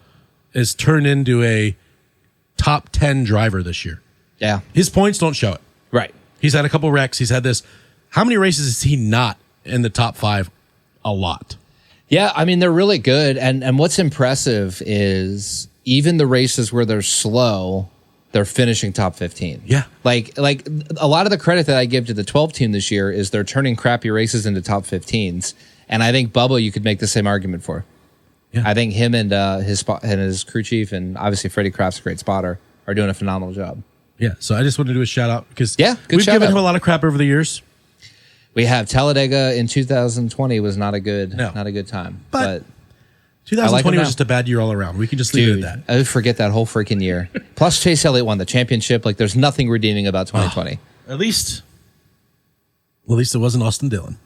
is turned into a top 10 driver this year. Yeah. His points don't show it. Right. He's had a couple wrecks. He's had this. How many races is he not in the top 5? A lot. Yeah, I mean, they're really good. And what's impressive is even the races where they're slow, they're finishing top 15. Yeah. Like a lot of the credit that I give to the 12 team this year is they're turning crappy races into top 15s. And I think Bubba, you could make the same argument for. Yeah. I think him and his crew chief, and obviously Freddie Kraft's a great spotter, are doing a phenomenal job. Yeah, so I just wanted to do a shout out because we've given him a lot of crap over the years. We have Talladega in 2020 was not a good time. But 2020 was just a bad year all around. We can just leave it at that. I would forget that whole freaking year. Plus Chase Elliott won the championship. Like there's nothing redeeming about 2020. At least it wasn't Austin Dillon.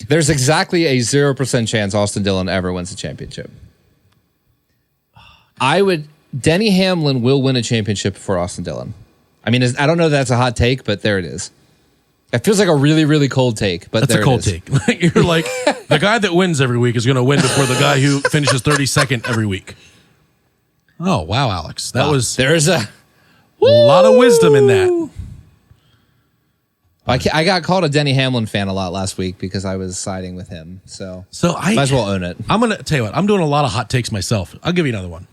There's exactly a 0% chance Austin Dillon ever wins a championship. Denny Hamlin will win a championship before Austin Dillon. I mean, I don't know if that's a hot take, but there it is. It feels like a really, really cold take, but That's a cold take. You're like, the guy that wins every week is going to win before the guy who finishes 32nd every week. Oh, wow, Alex. There's a lot of wisdom in that. I got called a Denny Hamlin fan a lot last week because I was siding with him. So I might as well own it. I'm going to tell you what, I'm doing a lot of hot takes myself. I'll give you another one.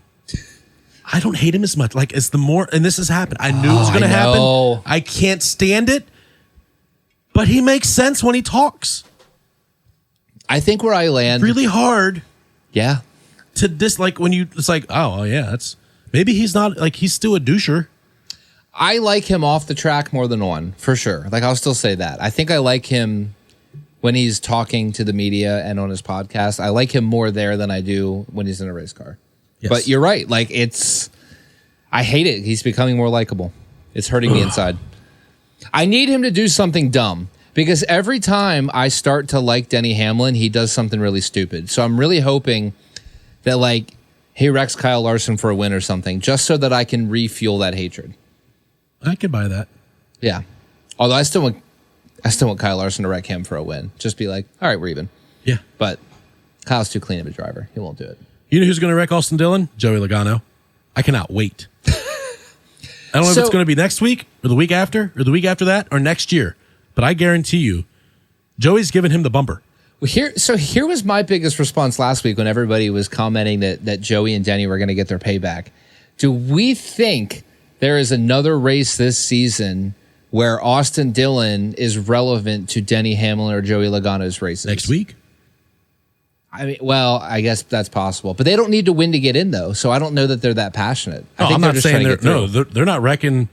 I don't hate him as much. Like, it's the more, and this has happened. I knew it was going to happen. I can't stand it, but he makes sense when he talks. I think where I land Really hard. Yeah. To dislike when you, it's like, oh yeah, that's, maybe he's not, like, he's still a doucher. I like him off the track more than on, for sure. Like, I'll still say that. I think I like him when he's talking to the media and on his podcast. I like him more there than I do when he's in a race car. Yes. But you're right. Like, I hate it. He's becoming more likable. It's hurting me inside. I need him to do something dumb because every time I start to like Denny Hamlin, he does something really stupid. So I'm really hoping that, like, he wrecks Kyle Larson for a win or something, just so that I can refuel that hatred. I could buy that. Yeah. Although I still want Kyle Larson to wreck him for a win. Just be like, all right, we're even. Yeah. But Kyle's too clean of a driver. He won't do it. You know who's going to wreck Austin Dillon? Joey Logano. I cannot wait. I don't know if it's going to be next week or the week after or the week after that or next year, but I guarantee you, Joey's giving him the bumper. Well, here was my biggest response last week when everybody was commenting that Joey and Denny were going to get their payback. Do we think there is another race this season where Austin Dillon is relevant to Denny Hamlin or Joey Logano's races? Next week? I mean, well, I guess that's possible. But they don't need to win to get in, though, so I don't know that they're that passionate. I think I'm they're not just saying trying to get through. they're not wrecking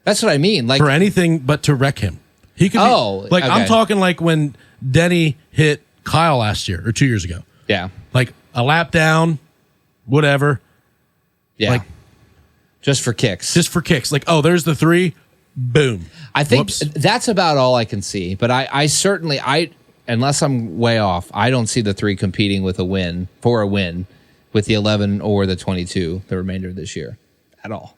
That's what I mean. Like, for anything but to wreck him. He could be, like, okay. I'm talking like when Denny hit Kyle last year or 2 years ago. Yeah. Like a lap down, whatever. Yeah. Like, just for kicks. Like, oh, there's the three. Boom. I think that's about all I can see. But I certainly, unless I'm way off, I don't see the three competing with a win with the 11 or the 22 the remainder of this year at all.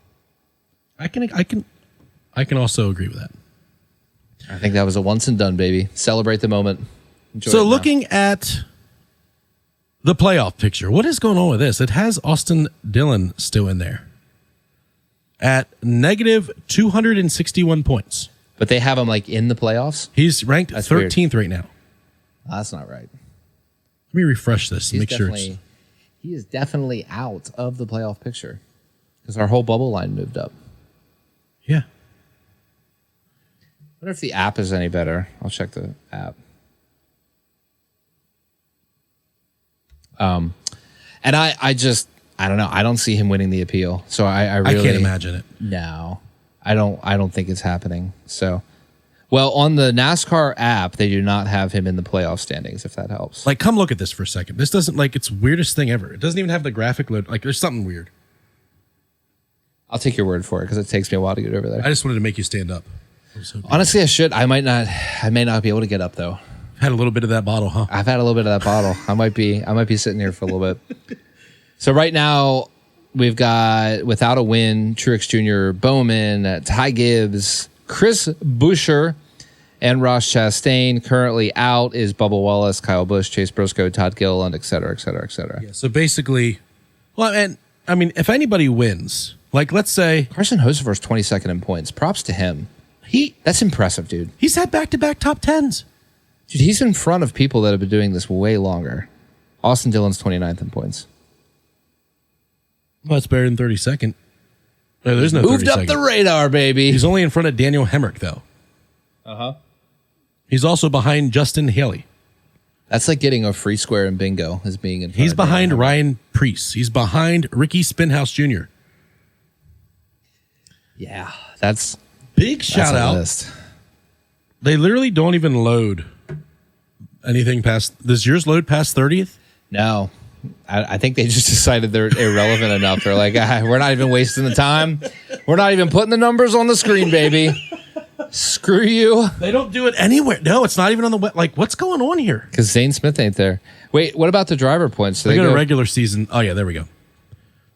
I can also agree with that. I think that was a once and done, baby. Celebrate the moment. Enjoy so looking at the playoff picture, what is going on with this? It has Austin Dillon still in there at negative 261 points. But they have him like in the playoffs? He's ranked 13th right now. Oh, that's not right. Let me refresh this and make sure it's... He is definitely out of the playoff picture because our whole bubble line moved up. Yeah. I wonder if the app is any better. I'll check the app. And I don't know. I don't see him winning the appeal. So I really can't imagine it. No. I don't think it's happening. So, well, on the NASCAR app, they do not have him in the playoff standings, if that helps. Like, come look at this for a second. This doesn't, like, it's weirdest thing ever. It doesn't even have the graphic load. Like, there's something weird. I'll take your word for it because it takes me a while to get over there. I just wanted to make you stand up. Honestly, I should. I may not be able to get up though. Had a little bit of that bottle, huh? I've had a little bit of that bottle. I might be sitting here for a little bit. So right now we've got without a win, Truex Jr., Bowman, Ty Gibbs, Chris Buescher, and Ross Chastain. Currently out is Bubba Wallace, Kyle Busch, Chase Briscoe, Todd Gilliland, et cetera, et cetera, et cetera. Yeah, so basically, well, and I mean, if anybody wins, like let's say Carson Hocevar's 22nd in points. Props to him. That's impressive, dude. He's had back-to-back top 10s. Dude, he's in front of people that have been doing this way longer. Austin Dillon's 29th in points. Well, that's better than 32nd. No, there's no 32nd. Moved up the radar, baby. He's only in front of Daniel Hemrick, though. Uh-huh. He's also behind Justin Haley. That's like getting a free square in bingo as being in front He's of behind Ryan Preece. He's behind Ricky Spinhouse Jr. Yeah, that's... Big shout out. List. They literally don't even load anything past. Does yours load past 30th? No. I think they just decided they're irrelevant enough. They're like, we're not even wasting the time. We're not even putting the numbers on the screen, baby. Screw you. They don't do it anywhere. No, it's not even on the web. Like, what's going on here? Because Zane Smith ain't there. Wait, what about the driver points? So they go to regular season. Oh, yeah, there we go.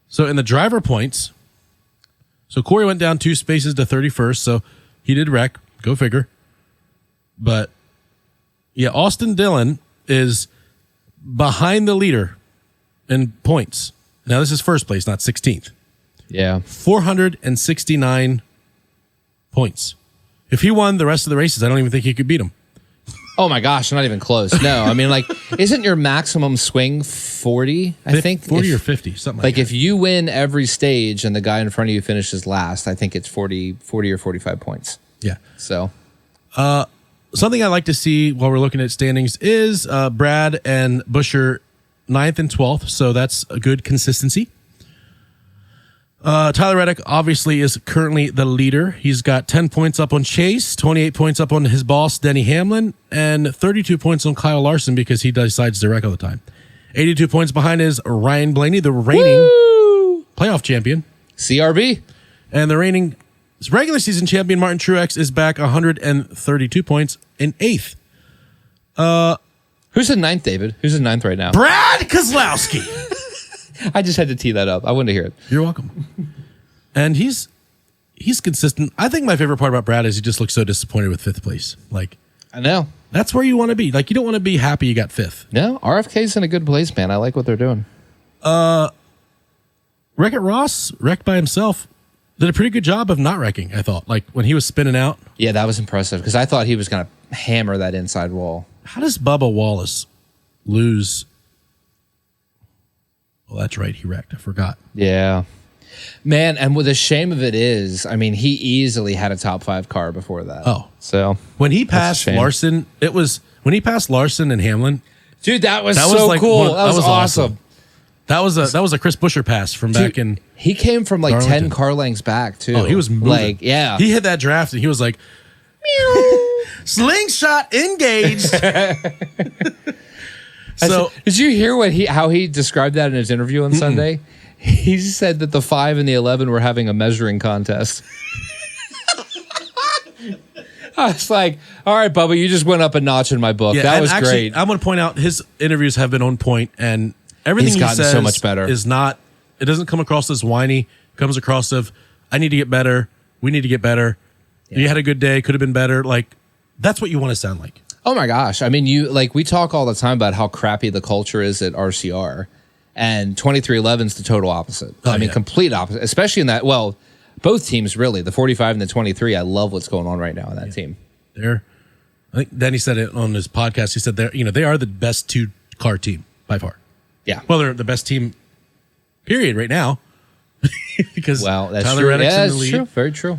So in the driver points, so Corey went down 2 spaces to 31st, so he did wreck. Go figure. But yeah, Austin Dillon is behind the leader in points. Now, this is first place, not 16th. Yeah. 469 points. If he won the rest of the races, I don't even think he could beat him. Oh my gosh, not even close. No, I mean, like, isn't your maximum swing 40? I think 40 or 50, something like like that. if you win every stage and the guy in front of you finishes last, I think it's 40 or 45 points. Yeah. So, Something I like to see while we're looking at standings is Brad and Busher 9th and 12th, so that's a good consistency. Tyler Reddick obviously is currently the leader. He's got 10 points up on Chase, 28 points up on his boss, Denny Hamlin, and 32 points on Kyle Larson because he decides to wreck all the time. 82 points behind is Ryan Blaney, the reigning playoff champion. CRB. And the reigning regular season champion, Martin Truex, is back 132 points in 8th. Who's in 9th, David? Who's in 9th right now? Brad Keselowski. I just had to tee that up. I wanted to hear it. You're welcome. And he's consistent. I think my favorite part about Brad is he just looks so disappointed with 5th place. Like, I know. that's where you want to be. Like, you don't want to be happy you got 5th. No, RFK's in a good place, man. I like what they're doing. Wreck-It Ross, wrecked by himself, did a pretty good job of not wrecking, I thought. Like, when he was spinning out. Yeah, that was impressive because I thought he was going to hammer that inside wall. How does Bubba Wallace lose? Well, that's right. He wrecked. I forgot. Yeah. Man, and what the shame of it is, I mean, he easily had a top 5 car before that. Oh. So When he passed Larson, when he passed Larson and Hamlin. dude, that was like cool. That was awesome. That was a Chris Buescher pass from back in. He came from like Darlington. 10 car lengths back too. Oh, he was moving. Like, yeah. He hit that draft and he was like, meow, slingshot engaged. So did you hear how he described that in his interview on Sunday? He said that the 5 and the 11 were having a measuring contest. I was like, all right, Bubba, you just went up a notch in my book. That was actually, great. I'm going to point out his interviews have been on point and everything He's gotten he says so much better. Is not, it doesn't come across as whiny. It comes across of, I need to get better. We need to get better. Yeah. You had a good day. Could have been better. Like, that's what you want to sound like. Oh my gosh. I mean, we talk all the time about how crappy the culture is at RCR, and 2311's the total opposite. Oh, I mean, complete opposite, especially in that, well, both teams really, the 45 and the 23. I love what's going on right now in that team. I think Danny said it on his podcast. He said they are the best 2-car team by far. Yeah. Well, they're the best team, period, right now. Because that's Tyler true. Reddick's Yeah, in the that's lead. true. Very true.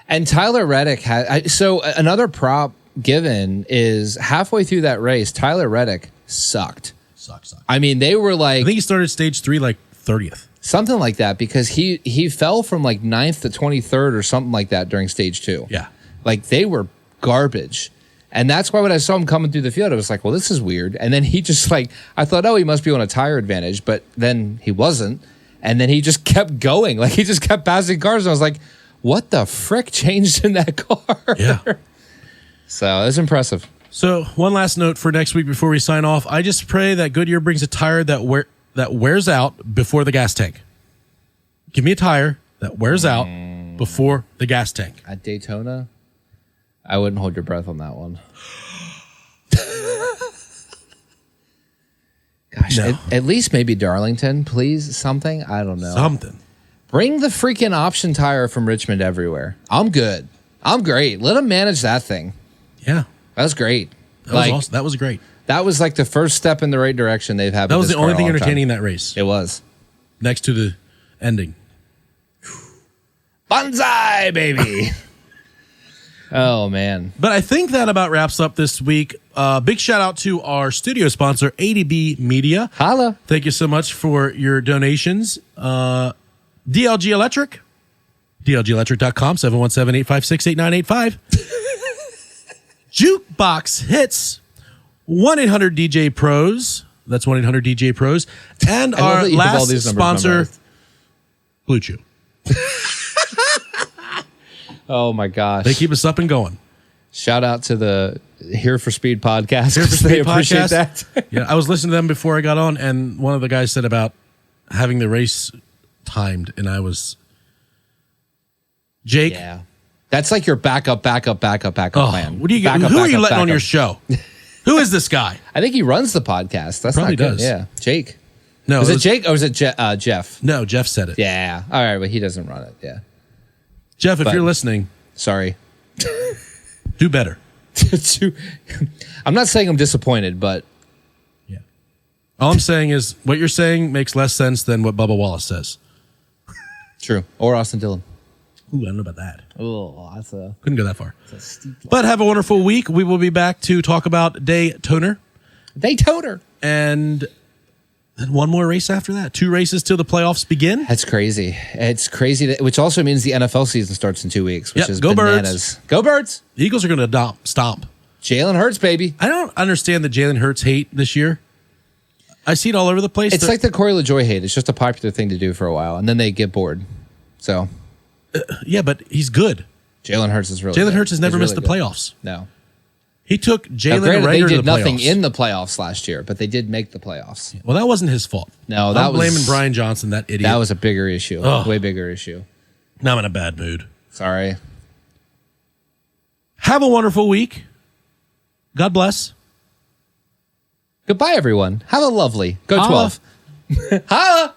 And Tyler Reddick so another prop given is halfway through that race, Tyler Reddick sucked. Sucks. I mean, they were like, I think he started stage 3 like 30th. something like that, because he fell from like 9th to 23rd or something like that during stage 2. Yeah. Like, they were garbage. And that's why when I saw him coming through the field, I was like, well, this is weird. And then he just like, I thought, oh, he must be on a tire advantage, but then he wasn't. And then he just kept going. Like, he just kept passing cars. And I was like, what the frick changed in that car? Yeah. So it was impressive. So one last note for next week before we sign off. I just pray that Goodyear brings a tire that wears out before the gas tank. Give me a tire that wears out before the gas tank. At Daytona, I wouldn't hold your breath on that one. Gosh, No. at least maybe Darlington, please. Something. I don't know. Something. Bring the freaking option tire from Richmond everywhere. I'm good. I'm great. Let them manage that thing. Yeah. That was great. That was awesome. That was great. That was like the first step in the right direction they've had. That with was this the only car thing in a long time. entertaining in that race. It was. Next to the ending. Bonsai, baby. Oh, man. But I think that about wraps up this week. Big shout out to our studio sponsor, ADB Media. Holla. Thank you so much for your donations. DLG Electric, DLGelectric.com, 717-856-8985. Jukebox Hits, 1-800-DJ-PROS. That's 1-800-DJ-PROS. And our last sponsor, Blue Chew. Oh, my gosh. They keep us up and going. Shout out to the Here for Speed podcast. Here for Speed They appreciate podcast. that. Yeah, I was listening to them before I got on, and one of the guys said about having the race timed, and I was... Jake, Yeah. That's like your backup plan. What do you Backup, who are you backup, letting on backup. your show? Who is this guy? I think he runs the podcast. That's Probably not good. does. Yeah, Jake. No, Was it Jake or was it Jeff? No, Jeff said it. Yeah. All right, but he doesn't run it. Yeah. Jeff, if But- you're listening, Sorry. do better. I'm not saying I'm disappointed, but Yeah. All I'm saying is what you're saying makes less sense than what Bubba Wallace says. true. Or Austin Dillon. Ooh, I don't know about that. Oh, that's a Couldn't go that far. steep But have a wonderful week. We will be back to talk about Daytona Daytona. and then one more race after that. 2 races till the playoffs begin. That's crazy. It's crazy, which also means the NFL season starts in 2 weeks, which Yep, is go Birds. bananas. Go Birds. The Eagles are going to stomp. Jalen Hurts, baby. I don't understand the Jalen Hurts hate this year. I see it all over the place. It's like the Corey LaJoy hate. It's just a popular thing to do for a while, and then they get bored. So yeah, but he's good. Jalen Hurts is really Jalen good. Hurts has never He's missed really the good. playoffs. No. He took Now, Jalen granted, they Rager to did the nothing playoffs. in the playoffs last year, but they did make the playoffs. Well, that wasn't his fault. No, I'm blaming Brian Johnson, that idiot. That was a bigger issue. Ugh. Way bigger issue. Now I'm in a bad mood. Sorry. Have a wonderful week. God bless. Goodbye, everyone. Have a lovely. Go Holla. 12. Holla!